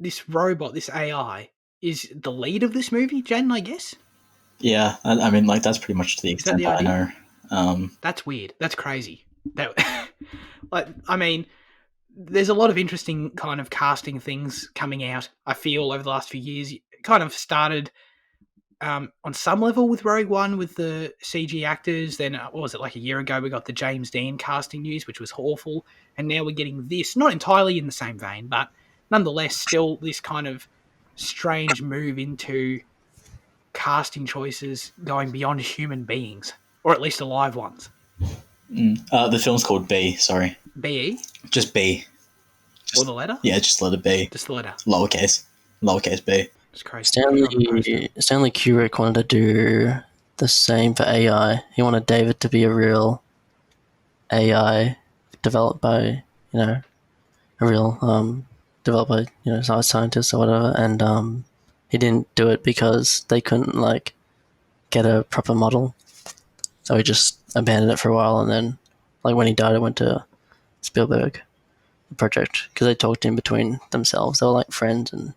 this robot, this AI, is the lead of this movie, Jane, I guess? Yeah, I mean, like, that's pretty much to the extent the that I idea? know. That's weird. That's crazy. I mean, there's a lot of interesting kind of casting things coming out, I feel, over the last few years. It kind of started on some level with Rogue One with the CG actors. Then, what was it, like a year ago, we got the James Dean casting news, which was awful. And now we're getting this, not entirely in the same vein, but nonetheless, still this kind of strange move into casting choices going beyond human beings, or at least alive ones. The film's called B, sorry. B-E? Just B. Or the letter? Yeah, just letter B. Just the letter. Lowercase B. It's crazy. Stanley Kubrick wanted to do the same for AI. He wanted David to be a real AI developed by, a real developed by scientists or whatever, and he didn't do it because they couldn't get a proper model. So he just abandoned it for a while, and then when he died, it went to Spielberg, the project, because they talked in between themselves. They were like friends, and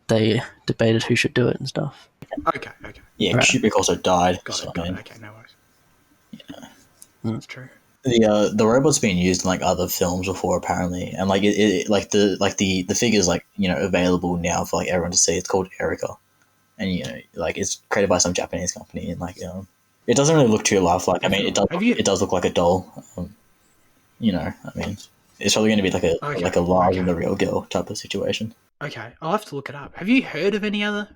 they debated who should do it and stuff. Okay. Yeah, right. Kubrick also died. Got it. Okay, no worries. Yeah. That's true. The robot's been used in other films before, apparently, and the figure's available now for everyone to see. It's called Erica, and it's created by some Japanese company, and it doesn't really look too lifelike. I mean, it does look like a doll. I mean, it's probably going to be like a larger than a real girl type of situation. Okay, I'll have to look it up. Have you heard of any other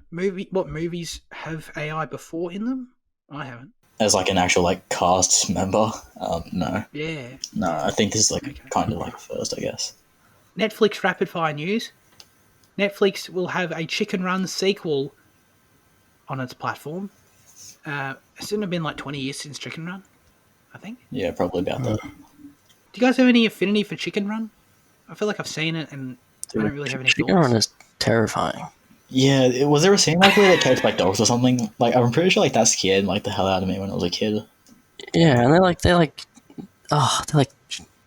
what movies have AI before in them? I haven't. As an actual cast member, no. Yeah. No, I think this is kind of first, I guess. Netflix rapid fire news. Netflix will have a Chicken Run sequel on its platform. It's going to have been 20 years since Chicken Run, I think. Yeah, probably about that. Do you guys have any affinity for Chicken Run? I feel like I've seen it and I don't really have any Chicken thoughts. Run is terrifying. Yeah, was there a scene where they chased by dogs or something? I'm pretty sure that scared the hell out of me when I was a kid. Yeah, and they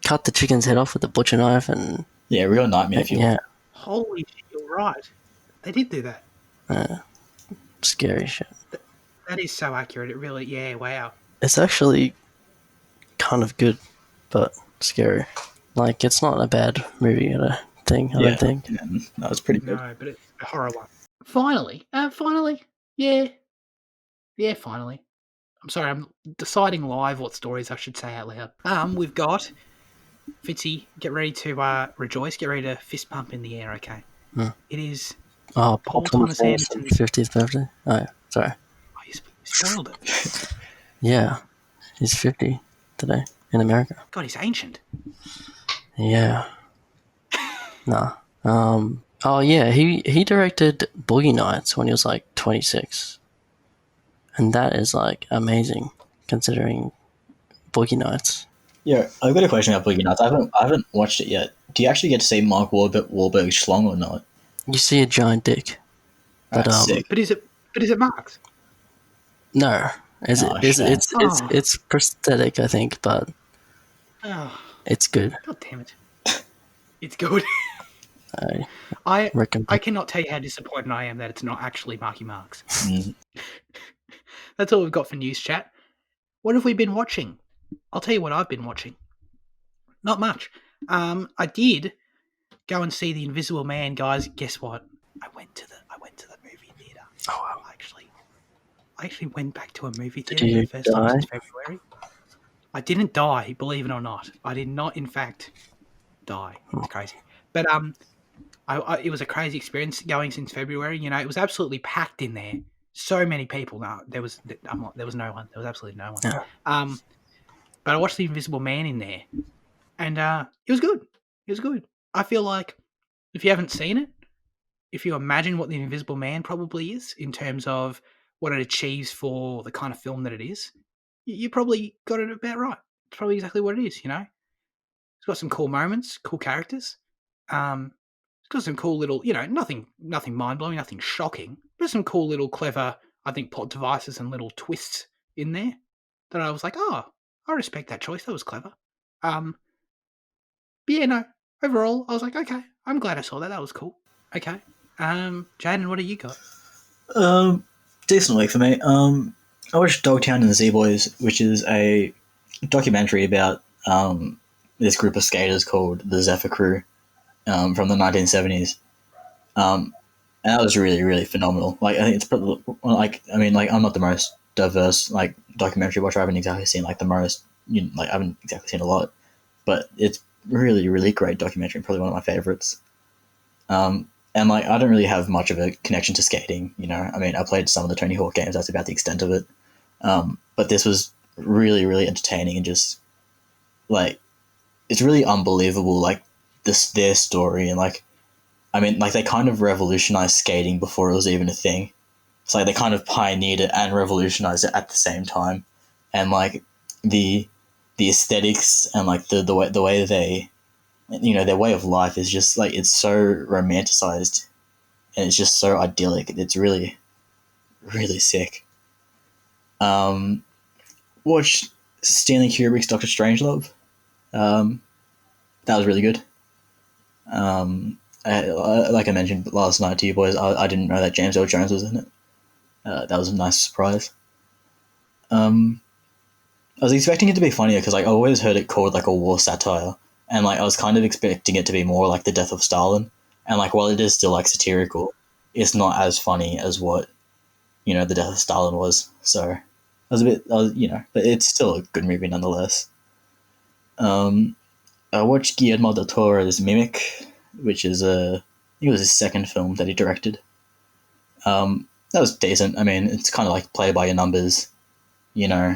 cut the chicken's head off with a butcher knife and real nightmare fuel. Yeah. Holy shit, you're right. They did do that. Scary shit. That is so accurate. It really, wow. It's actually kind of good, but scary. It's not a bad movie, I don't think. Yeah, no, it's pretty good. No, but it's a horror one. Finally. Yeah, finally. I'm sorry, I'm deciding live what stories I should say out loud. We've got Fitzy, get ready to rejoice, get ready to fist pump in the air, okay? It is Paul Thomas Anderson's 50th birthday. Oh, yeah, sorry. Oh, you spoiled it. Yeah, he's 50 today in America. God, he's ancient. Yeah. Nah. Oh yeah, he directed Boogie Nights when he was 26, and that is amazing considering Boogie Nights. Yeah, I've got a question about Boogie Nights. I haven't watched it yet. Do you actually get to see Mark Wahlberg's schlong or not? You see a giant dick, but That's sick. But is it Mark's? no, Oh, shame. it's prosthetic, I think, but Oh, it's good. God damn it! It's good. I I recommend. cannot tell you how disappointed I am that it's not actually Marky Mark's. Mm. That's all we've got for news chat. What have we been watching? I'll tell you what I've been watching. Not much. I did go and see The Invisible Man, guys. Guess what? I went to the movie theater. Oh, wow. I actually went back to a movie Did theater for you the first time die? since February. I didn't die, believe it or not. I did not, in fact, die. It was crazy, but it was a crazy experience going since February. You know, it was absolutely packed in there. So many people. No, there was no one. There was absolutely no one. Yeah. But I watched The Invisible Man in there, and it was good. It was good. I feel like if you haven't seen it, if you imagine what The Invisible Man probably is in terms of what it achieves for the kind of film that it is, you probably got it about right. It's probably exactly what it is, you know? It's got some cool moments, cool characters. It's got some cool little, you know, nothing mind-blowing, nothing shocking, but some cool little clever, I think, plot devices and little twists in there that I was like, oh, I respect that choice. That was clever. But yeah, no, overall, I was like, okay, I'm glad I saw that. That was cool. Okay. Jaden, what do you got? Decent week for me. I watched Dogtown and the Z-Boys, which is a documentary about this group of skaters called the Zephyr Crew from the 1970s. And that was really, really phenomenal. Like, I think it's probably, like, I mean, like, I'm not the most diverse, like, documentary watcher. I haven't exactly seen, like, the most, you know, like, I haven't exactly seen a lot. But it's really, really great documentary, probably one of my favorites. And like, I don't really have much of a connection to skating, you know. I mean, I played some of the Tony Hawk games. That's about the extent of it. But this was really, really entertaining and just like it's really unbelievable. Like their story and like, I mean, like they kind of revolutionized skating before it was even a thing. It's like they kind of pioneered it and revolutionized it at the same time. And like the aesthetics and like the way they, you know, their way of life is just like it's so romanticized and it's just so idyllic. It's really, really sick. Watched Stanley Kubrick's Doctor Strangelove. That was really good. Like I mentioned last night to you boys, I didn't know that James Earl Jones was in it. That was a nice surprise. I was expecting it to be funnier because like I always heard it called like a war satire, and like I was kind of expecting it to be more like the death of Stalin. And like while it is still like satirical, it's not as funny as what, you know, the death of Stalin was. So you know, but it's still a good movie nonetheless. I watched Guillermo del Toro's Mimic, which is I think it was his second film that he directed. That was decent. I mean, it's kind of like play by your numbers, you know,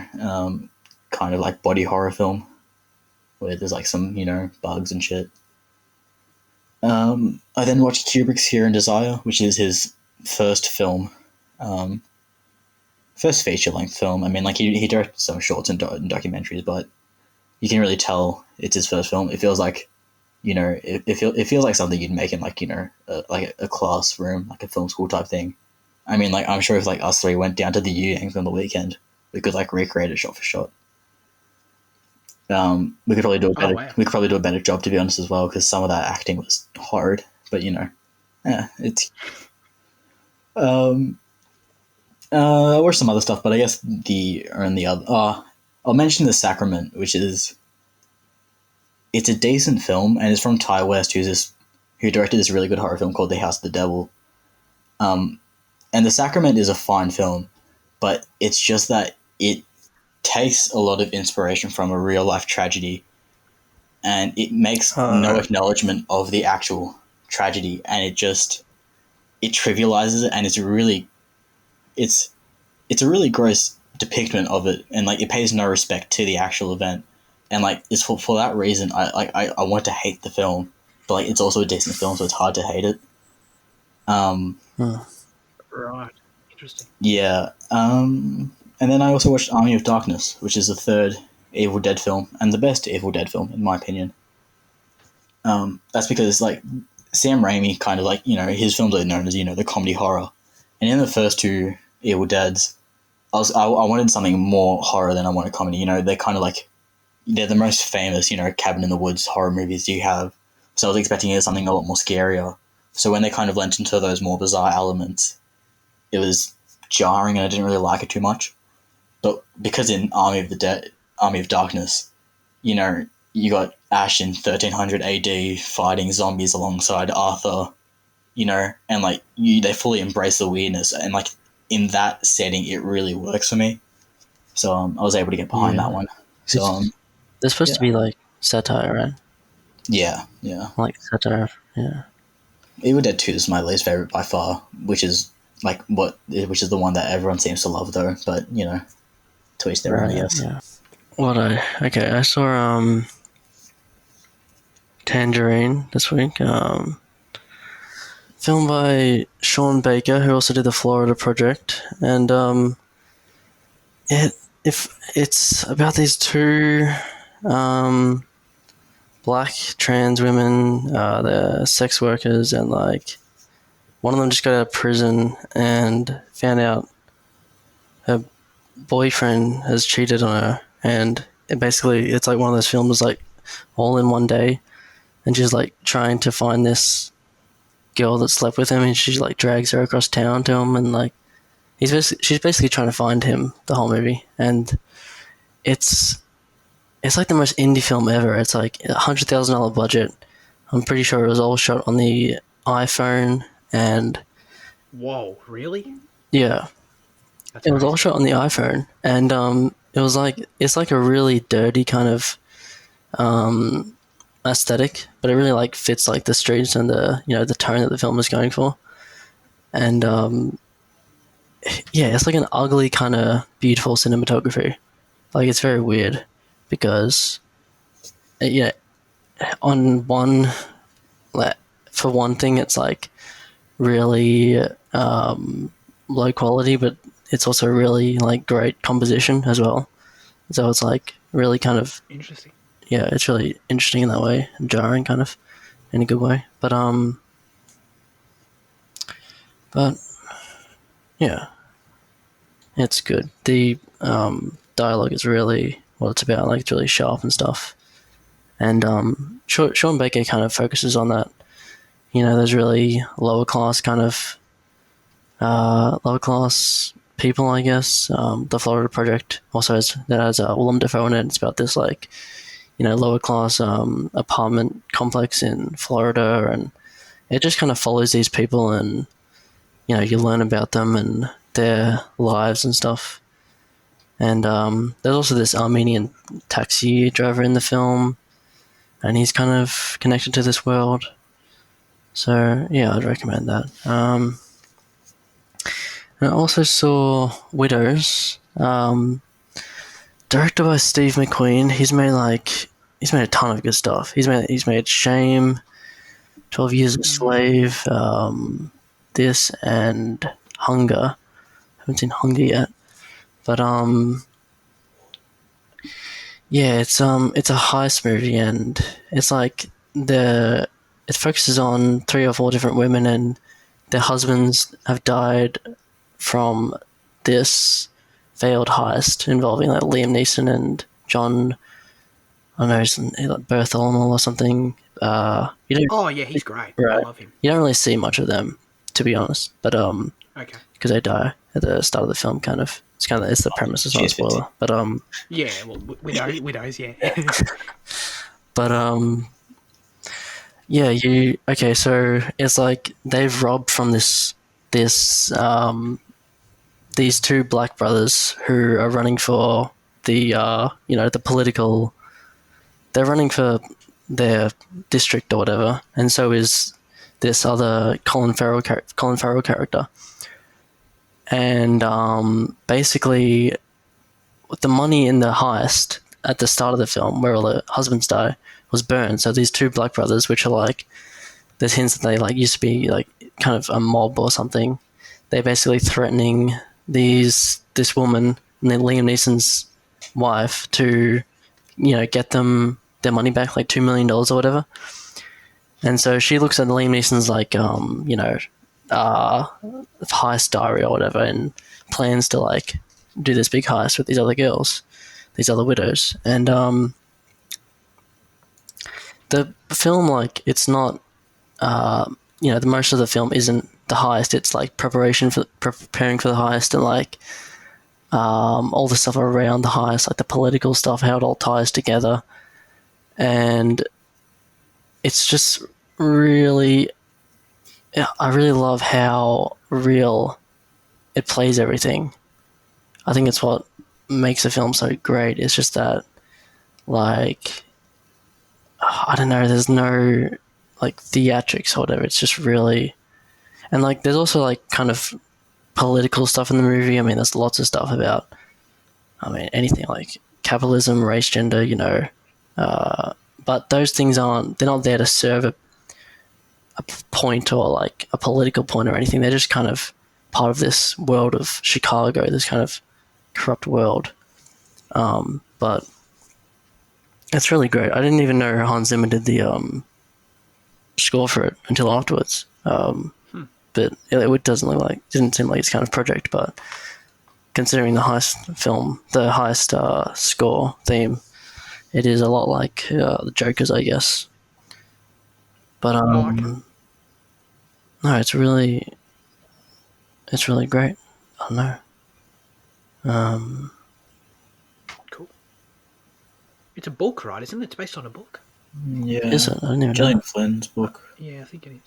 kind of like body horror film where there's like some, you know, bugs and shit. I then watched Kubrick's Here and Desire, which is his first film, first feature length film. I mean, like he directed some shorts and documentaries, but you can really tell it's his first film. It feels like, you know, it feels like something you'd make in like, you know, like a classroom, like a film school type thing. I mean, like I'm sure if like us three went down to the U Yangs on the weekend, we could like recreate it shot for shot. We could probably do a better. wow. We could probably do a better job, to be honest, as well, because some of that acting was horrid. But you know, yeah, it's. Or some other stuff, but I guess the only other. I'll mention The Sacrament, which is. It's a decent film, and it's from Ty West, who directed this really good horror film called The House of the Devil. And The Sacrament is a fine film, but it's just that it takes a lot of inspiration from a real life tragedy, and it makes no acknowledgement of the actual tragedy, and it trivializes it, and it's a really gross depiction of it, and like it pays no respect to the actual event, and like it's for that reason I want to hate the film, but like it's also a decent film, so it's hard to hate it. Right. Interesting. Yeah. And then I also watched Army of Darkness, which is the third Evil Dead film and the best Evil Dead film in my opinion. That's because like Sam Raimi kind of like his films are known as the comedy horror, and in the first two Evil Deads, I wanted something more horror than I wanted comedy. They're kind of like they're the most famous cabin in the woods horror movies you have, so I was expecting something a lot more scarier. So when they kind of went into those more bizarre elements, it was jarring and I didn't really like it too much. But because in Army of Darkness, you got Ash in 1300 AD fighting zombies alongside Arthur, and like they fully embrace the weirdness, and like in that setting, it really works for me. So I was able to get behind that one. So they're supposed to be like satire, right? yeah. Like satire, yeah. Evil Dead 2 is my least favorite by far, which is which is the one that everyone seems to love though. But to each their own, I guess. Yeah. I saw Tangerine this week. Filmed by Sean Baker, who also did the Florida Project, and it's about these two black trans women. They're sex workers, and like one of them just got out of prison and found out her boyfriend has cheated on her, and it's like one of those films like all in one day, and she's like trying to find this girl that slept with him, and she like drags her across town to him, and like she's basically trying to find him the whole movie, and it's like the most indie film ever. It's like $100,000 budget. I'm pretty sure it was all shot on the iPhone, and whoa, really? Yeah. That's it was crazy. all shot on the iPhone, and it's like a really dirty kind of aesthetic, but it really like fits like the streets and the the tone that the film is going for, and it's like an ugly kind of beautiful cinematography. Like it's very weird because on one for one thing it's like really low quality, but it's also really like great composition as well. So it's like really kind of interesting. Yeah, it's really interesting in that way, and jarring kind of in a good way. But yeah, it's good. The dialogue is really what it's about. Like it's really sharp and stuff. And Sean Baker kind of focuses on that. Those really lower class people, I guess. The Florida Project also has Willem Dafoe in it. It's about this like lower class apartment complex in Florida, and it just kind of follows these people, and you learn about them and their lives and stuff. And there's also this Armenian taxi driver in the film, and he's kind of connected to this world. So yeah, I'd recommend that. And I also saw Widows, directed by Steve McQueen. He's made a ton of good stuff. He's made Shame, 12 Years a Slave, this, and Hunger. I haven't seen Hunger yet, but it's a heist movie, and it's like it focuses on 3 or 4 different women, and their husbands have died from this failed heist involving like Liam Neeson and John, I don't know, like Bertholomew or something. Oh yeah, he's great. Right. I love him. You don't really see much of them, to be honest, but okay, because they die at the start of the film. It's the premise. It's not a spoiler, but yeah, well, widows, yeah. But yeah, so it's like they've robbed from these 2 black brothers who are running for the the political. They're running for their district or whatever, and so is this other Colin Farrell character. And basically, the money in the heist at the start of the film, where all the husbands die, was burned. So these 2 black brothers, which are like, there's hints that they like used to be like kind of a mob or something. They're basically threatening this woman and then Liam Neeson's wife to, get them their money back, like $2 million or whatever. And so she looks at Liam Neeson's heist diary or whatever, and plans to like do this big heist with these other girls, these other widows. And the film, like, it's not, the most of the film isn't the heist. It's like preparing for the heist, and like all the stuff around the heist, like the political stuff, how it all ties together. And it's just really, I really love how real it plays everything. I think it's what makes the film so great. It's just that, like, I don't know, there's no like theatrics or whatever. It's just really, and like there's also like kind of political stuff in the movie. I mean, there's lots of stuff about, anything like capitalism, race, gender, but those things they're not there to serve a point or like a political point or anything. They're just kind of part of this world of Chicago, this kind of corrupt world. But it's really great. I didn't even know Hans Zimmer did the score for it until afterwards. But it didn't seem like his kind of project. But considering the heist score theme, it is a lot like the Joker's, I guess. But no, it's really great. I don't know. Cool. It's a book, right? Isn't it? It's based on a book. Yeah. Is it? I didn't even know. Gillian Flynn's book. Yeah, I think it is.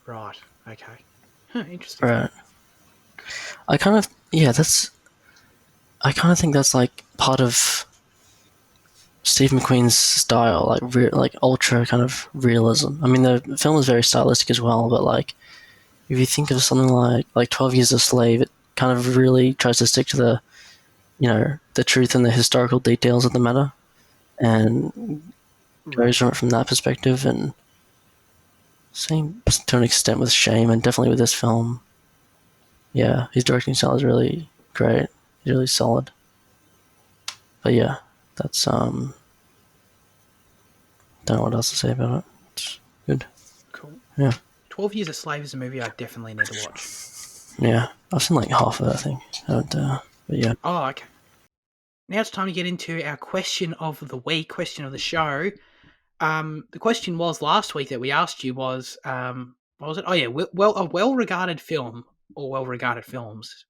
Right. Okay. Huh, interesting. Right. I kind of think that's like part of Steve McQueen's style, like ultra kind of realism. I mean, the film is very stylistic as well, but like if you think of something like 12 Years a Slave, it kind of really tries to stick to the, the truth and the historical details of the matter, and goes from that perspective. And same to an extent with Shame, and definitely with this film. Yeah, his directing style is really great. He's really solid. But yeah, that's don't know what else to say about it. It's good. Cool. Yeah. 12 Years a Slave is a movie I definitely need to watch. Yeah, I've seen like half of it, I think. But yeah. Oh, okay. Now it's time to get into our question of the week, question of the show. The question was last week that we asked you was, what was it? Oh yeah, a well-regarded film or well-regarded films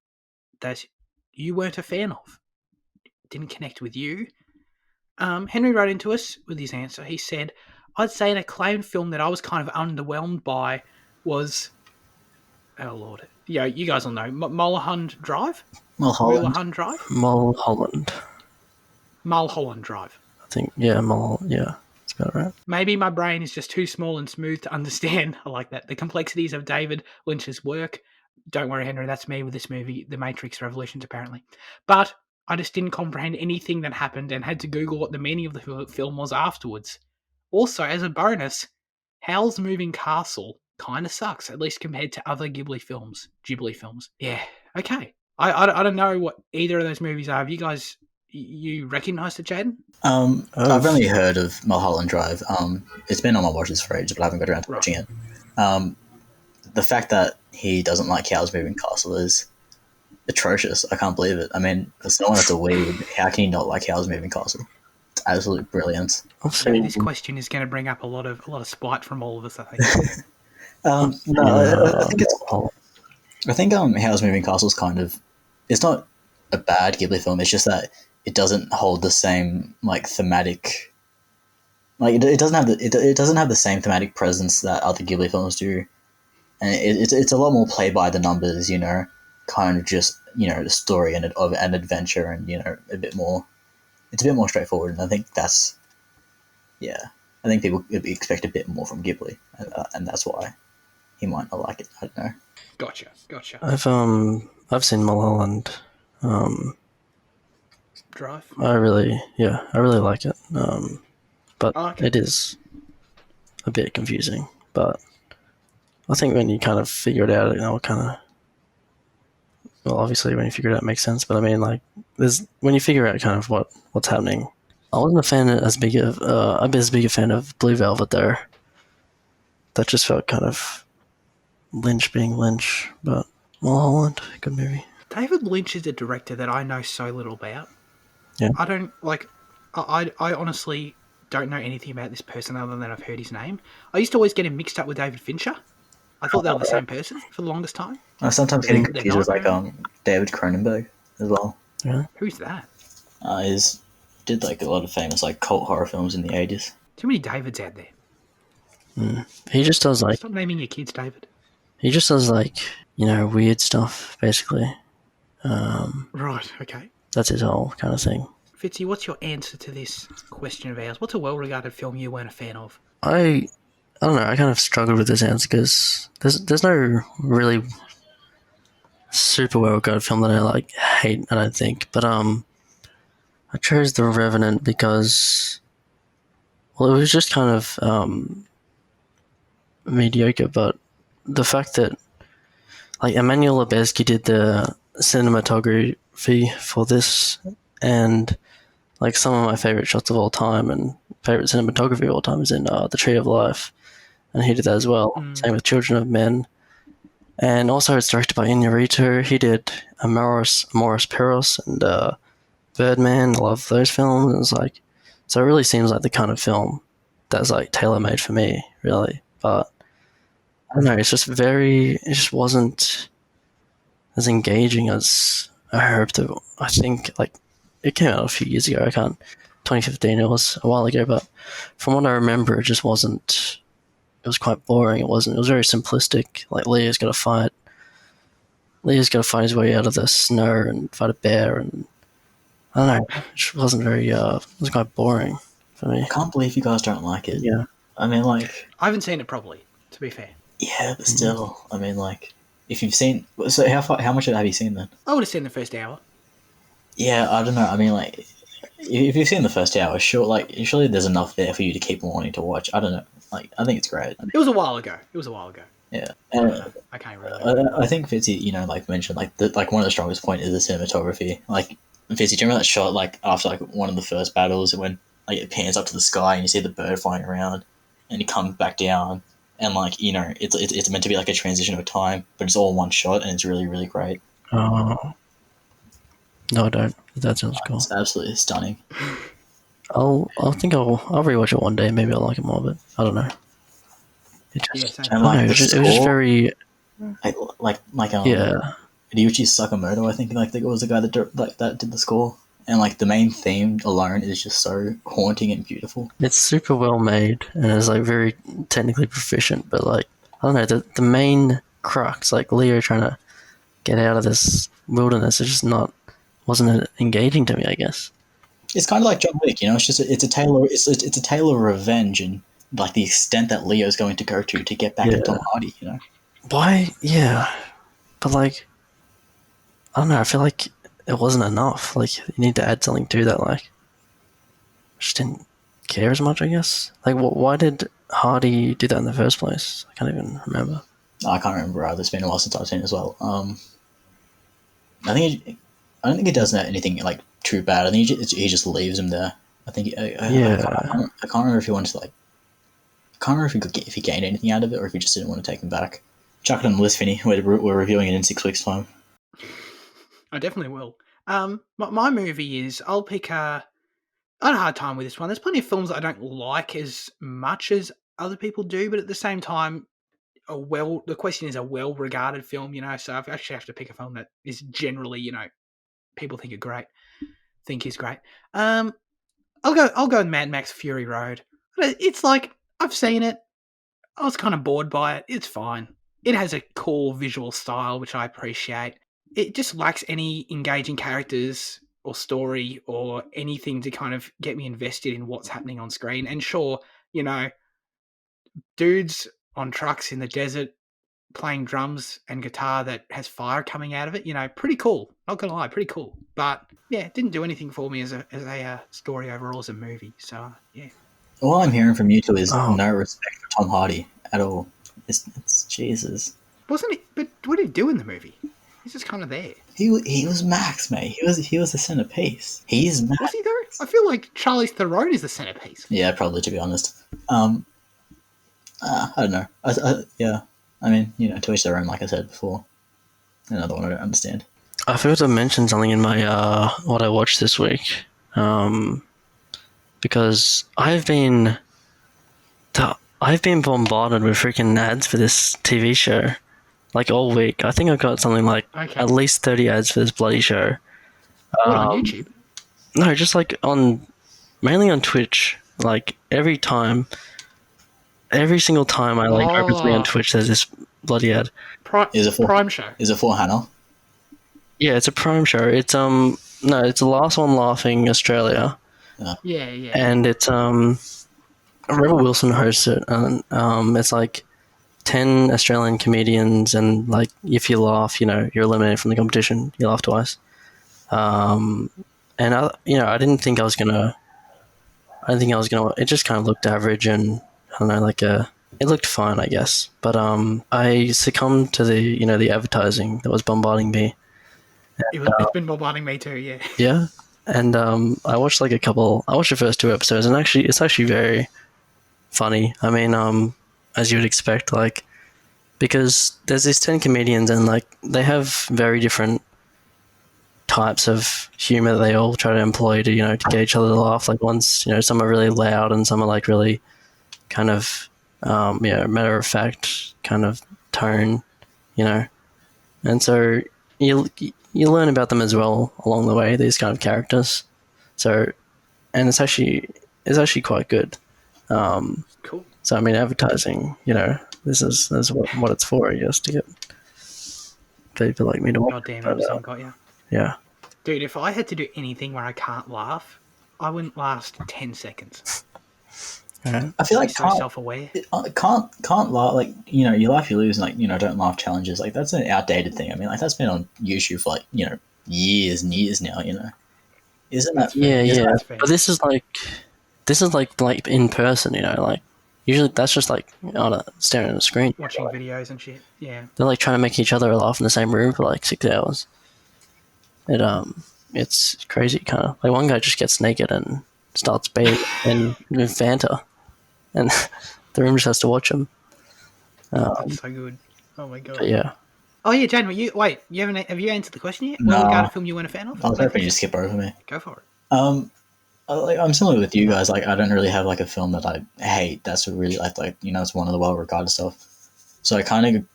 that you weren't a fan of, didn't connect with you. Henry wrote into us with his answer. He said, I'd say an acclaimed film that I was kind of underwhelmed by was, oh Lord, yeah, you guys will know, Mulholland Drive? Mulholland Drive? Mulholland Drive. I think, yeah, yeah, that's about right. Maybe my brain is just too small and smooth to understand. I like that. The complexities of David Lynch's work. Don't worry, Henry, that's me with this movie, The Matrix Revolutions, apparently. But I just didn't comprehend anything that happened and had to Google what the meaning of the film was afterwards. Also, as a bonus, Howl's Moving Castle kind of sucks, at least compared to other Ghibli films. Yeah, okay. I don't know what either of those movies are. Have you guys, you recognise it, Jaden? I've only heard of Mulholland Drive. It's been on my watches for ages, but I haven't got around to watching it. The fact that he doesn't like Howl's Moving Castle is atrocious. I can't believe it. I mean, for someone that's a weeb, how can you not like Howl's Moving Castle? It's absolute brilliance. So this question is going to bring up a lot of spite from all of us, I think. I think Howl's Moving Castle is kind of, it's not a bad Ghibli film. It's just that it doesn't hold the same like thematic, like it doesn't have the same thematic presence that other Ghibli films do, and it's a lot more play by the numbers, kind of just the story of an adventure, and a bit more. It's a bit more straightforward, and I think that's, yeah. I think people expect a bit more from Ghibli, and that's why he might not like it. I don't know. Gotcha. I've seen Mulholland Drive. I really like it. But okay. It is a bit confusing. But I think when you kind of figure it out, it kind of well, obviously when you figure it out, it makes sense. But I mean, like, there's when you figure out kind of what's happening. I wasn't a fan as big of as big a fan of Blue Velvet there. That just felt kind of Lynch being Lynch, but Mulholland, good movie. David Lynch is a director that I know so little about. Yeah. I don't like. I honestly don't know anything about this person other than I've heard his name. I used to always get him mixed up with David Fincher. I thought they were the same person for the longest time. I'm sometimes getting They're confused with not, like apparently. David Cronenberg as well. Yeah. Who's that? He's did like a lot of famous like cult horror films in the 80s. Too many Davids out there. He just does like Stop naming your kids David. weird stuff basically. Right. Okay. That's his whole kind of thing. Fitzy, what's your answer to this question of ours? What's a well-regarded film you weren't a fan of? I don't know. I kind of struggled with this answer because there's no really super well regarded film that I like hate. I don't think, but I chose The Revenant because it was just kind of mediocre. But the fact that like Emmanuel Lubezki did the cinematography for this, and like some of my favorite shots of all time and favorite cinematography of all time is in The Tree of Life, and he did that as well. Same with Children of Men, and also it's directed by Inarritu. He did Morris Peros and Birdman. Love those films. And it's like, so it really seems like the kind of film that's like tailor made for me, really. But I don't know. It just wasn't as engaging as I hoped it. I think like it came out a few years ago. 2015. It was a while ago, but from what I remember, it just wasn't. It was quite boring. It wasn't. It was very simplistic. Like Leo's got to fight his way out of the snow and fight a bear, and I don't know. It just wasn't very. It was quite boring for me. I can't believe you guys don't like it. Yeah. I mean, like, I haven't seen it properly, to be fair. yeah, but still, I mean, like, if you've seen, so how much of it have you seen then? I would have seen the first hour. Yeah, I don't know. I mean, like, if you've seen the first hour, sure, like, surely there's enough there for you to keep wanting to watch. I don't know. Like, I think it's great. It was a while ago. Yeah, and I can't remember. I think Fitzy, like mentioned, like one of the strongest point is the cinematography. Like Fitzy, do you remember that shot like after like one of the first battles when like it pans up to the sky and you see the bird flying around, and it comes back down, and like it's meant to be like a transition of time, but it's all one shot and it's really really great. Oh. No, I don't. That sounds cool. It's absolutely stunning. I'll rewatch it one day. Maybe I'll like it more, but I don't know. It just, Yeah, same. I don't know, it was just very like yeah. Ryuichi Sakamoto, I think like was the guy that did the score, and like the main theme alone is just so haunting and beautiful. It's super well made and it's like very technically proficient, but like I don't know, the main crux, like Leo trying to get out of this wilderness, is just wasn't engaging to me, I guess. It's kind of like John Wick, it's just it's a tale of revenge and like the extent that Leo's going to go to get back at Tom Hardy, Why? Yeah, but like I don't know. I feel like it wasn't enough. Like you need to add something to that. Like I just didn't care as much, I guess. Like why did Hardy do that in the first place? I can't even remember. I can't remember either. It's been a while since I've seen it as well. I don't think it does anything like too bad. I think he just leaves him there. I think I can't remember if he wanted to like. I can't remember if he gained anything out of it or if he just didn't want to take him back. Chuck it on the list, Finny. We're reviewing it in 6 weeks' time. I definitely will. My movie is I'll pick I had a hard time with this one. There's plenty of films that I don't like as much as other people do, but at the same time, the question is a well-regarded film, so I actually have to pick a film that is generally, people think is great. I'll go with Mad Max Fury Road. It's like I've seen it. I was kind of bored by it. It's fine. It has a cool visual style, which I appreciate. It just lacks any engaging characters or story or anything to kind of get me invested in what's happening on screen. And sure, dudes on trucks in the desert playing drums and guitar that has fire coming out of it, pretty cool. Not gonna lie, pretty cool. But yeah, it didn't do anything for me as a story overall, as a movie. So yeah. All I'm hearing from you two is no respect for Tom Hardy at all. It's Jesus. Wasn't it? But what did he do in the movie? He's just kind of there. He was Max, mate. He was the centerpiece. He's Max. Was he though? I feel like Charlize Theron is the centerpiece. Yeah, probably, to be honest. I don't know. Yeah. I mean, to each their own, like I said before. Another one I don't understand. I forgot to mention something in my what I watched this week, because I've been bombarded with freaking ads for this TV show, like all week. I think I got something like Okay. at least 30 ads for this bloody show. What, on YouTube? No, just like mainly on Twitch. Like every single time I open something on Twitch, there's this bloody ad. Is it for Prime show? Is it for Hannah? Yeah, it's a Prime show. It's no, it's the Last One Laughing Australia. Yeah. And it's Rebel Wilson hosts it, and it's like 10 Australian comedians, and like if you laugh, you're eliminated from the competition. You laugh twice. And I didn't think I was gonna. It just kind of looked average, and I don't know, it looked fine, I guess. But I succumbed to the advertising that was bombarding me. It's been bombarding me too. Yeah. Yeah, and I watched I watched the first 2 episodes, and it's actually very funny. I mean, as you would expect, because there's these 10 comedians, and they have very different types of humor that they all try to employ to to get each other to laugh. Like one's some are really loud, and some are really kind of matter of fact kind of tone, and so you learn about them as well along the way, these kind of characters. So, and it's actually quite good. Cool. So I mean, advertising, this is what it's for, I guess, to get people like me to watch. God damn, Amazon got you. Yeah. Dude, if I had to do anything where I can't laugh, I wouldn't last 10 seconds. I feel like so self-aware. Can't laugh, you laugh, you lose, and don't laugh challenges. That's an outdated thing. I mean, that's been on YouTube for years and years now. Isn't that fair? Yeah. But this is like in person. Usually that's just staring at a screen, watching videos and shit. Yeah, they're trying to make each other laugh in the same room for 6 hours. It's crazy, kind of. One guy just gets naked and starts bathing and with Fanta, and the room just has to watch him. that's so good. Oh my god. Yeah. Oh yeah, Jan. Have you answered the question yet? No. What regard a film you weren't a fan of? I was hoping you'd skip over me. Go for it. I'm similar with you guys. I don't really have a film that I hate. That's a really it's one of the well-regarded stuff. So I kind of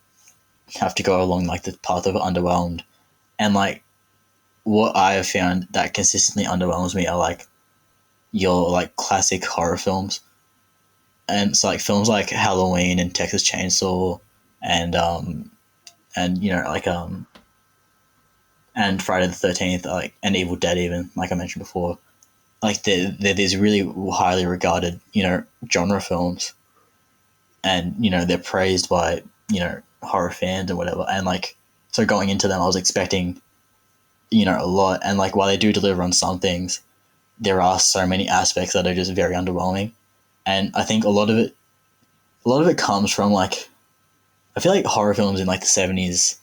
have to go along the path of underwhelmed, and what I have found that consistently underwhelms me are your classic horror films, and it's films like Halloween and Texas Chainsaw, and and Friday the 13th, and Evil Dead, even I mentioned before. They're these really highly regarded genre films, and they're praised by horror fans or whatever, and so going into them I was expecting a lot, and while they do deliver on some things, there are so many aspects that are just very underwhelming. And I think a lot of it comes from I feel like horror films in the 70s,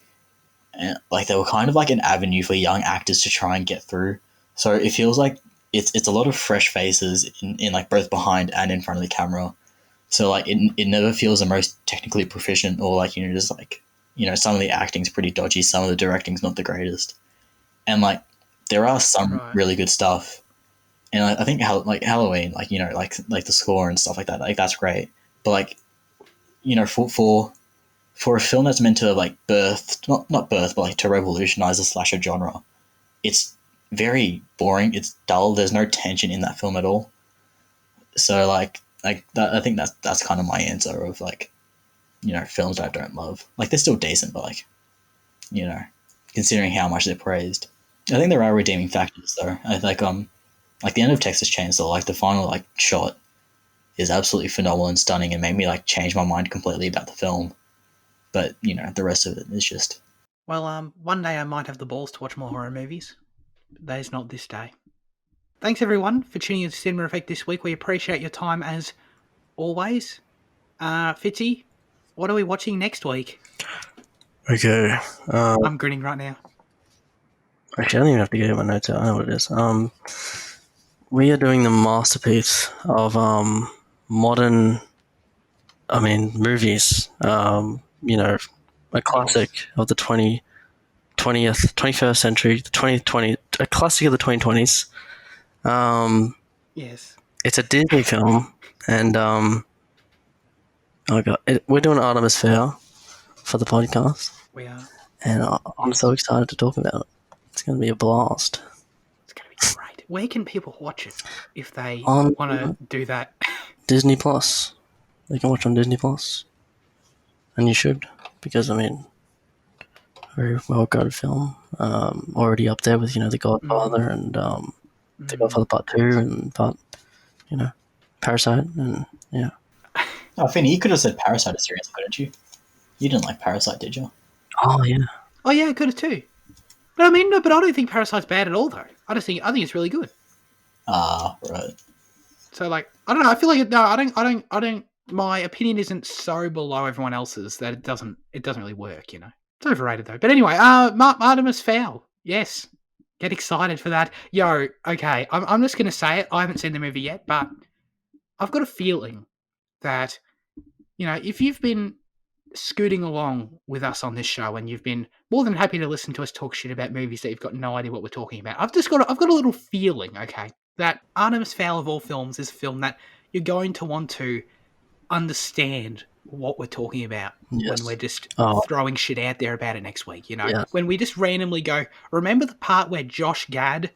and they were kind of an avenue for young actors to try and get through. So it feels like it's a lot of fresh faces in both behind and in front of the camera. So it never feels the most technically proficient, or just some of the acting's pretty dodgy, some of the directing's not the greatest. And there are some really good stuff, and I think Halloween, the score and stuff like that, that's great. But for a film that's meant to have birthed, not birth, but to revolutionize the slasher genre, it's very boring. It's dull. There's no tension in that film at all. So that, I think that's kind of my answer of films that I don't love. They're still decent, but considering how much they're praised. I think there are redeeming factors though. I think the end of Texas Chainsaw, the final shot is absolutely phenomenal and stunning, and made me change my mind completely about the film. But the rest of it is just. Well, one day I might have the balls to watch more horror movies. But that is not this day. Thanks everyone for tuning in to Cinema Effect this week. We appreciate your time as always. Fitzy, what are we watching next week? Okay. I'm grinning right now. Actually, I don't even have to get my notes out. I know what it is. We are doing the masterpiece of modern, movies. A classic of the 21st century, the 2020, a classic of the 2020s. Yes, It's a Disney film, and oh god, we're doing Artemis Fowl for the podcast, we are. and I'm Yes, so excited to talk about it. It's going to be a blast. it's going to be great. Where can people watch it if they On want to do that? Disney Plus, they can watch on Disney Plus, and you should, because very well regarded film. Already up there with The Godfather and The Godfather Part Two Yes. and Parasite, and yeah. Oh, Finny, you could have said Parasite is serious, couldn't you? You didn't like Parasite, did you? Oh yeah. Oh yeah, I could have too. But I mean, no, but I don't think Parasite's bad at all, though. I think it's really good. Ah, right. So like, I don't know. I feel like no, I don't. My opinion isn't so below everyone else's that it doesn't really work. It's overrated though. But anyway, Artemis Fowl. Yes, get excited for that. Yo, okay. I'm just gonna say it. I haven't seen the movie yet, but I've got a feeling that if you've been scooting along with us on this show and you've been more than happy to listen to us talk shit about movies that you've got no idea what we're talking about. I've got a little feeling, okay, that Artemis Fowl of all films is a film that you're going to want to understand what we're talking about when we're Yes. just Oh throwing shit out there about it next week, yeah. When we just randomly go, remember the part where Josh Gad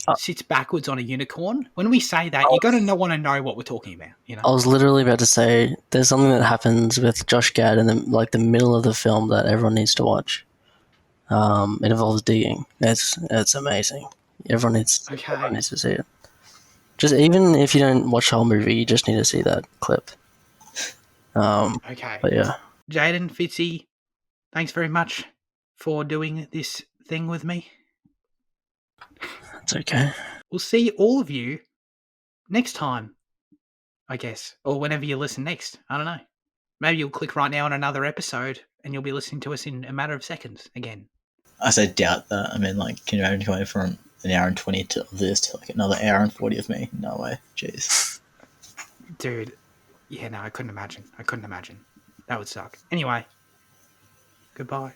I, sits backwards on a unicorn? When we say I that, you're going was to want to know what we're talking about. I was literally about to say there's something that happens with Josh Gad in the middle of the film that everyone needs to watch. It involves digging. It's amazing. Everyone Okay. needs to see it. Just even if you don't watch the whole movie, you just need to see that clip. Okay. But yeah, Jaden, Fitzy, thanks very much for doing this thing with me. it's okay. We'll see all of you next time, I guess, or whenever you listen next. I don't know. Maybe you'll click right now on another episode and you'll be listening to us in a matter of seconds again. I say doubt that. I mean, like, can you imagine going from an hour and 20 of this to like another hour and 40 of me? No way. Jeez. Dude, yeah, no, I couldn't imagine. That would suck. Anyway, goodbye.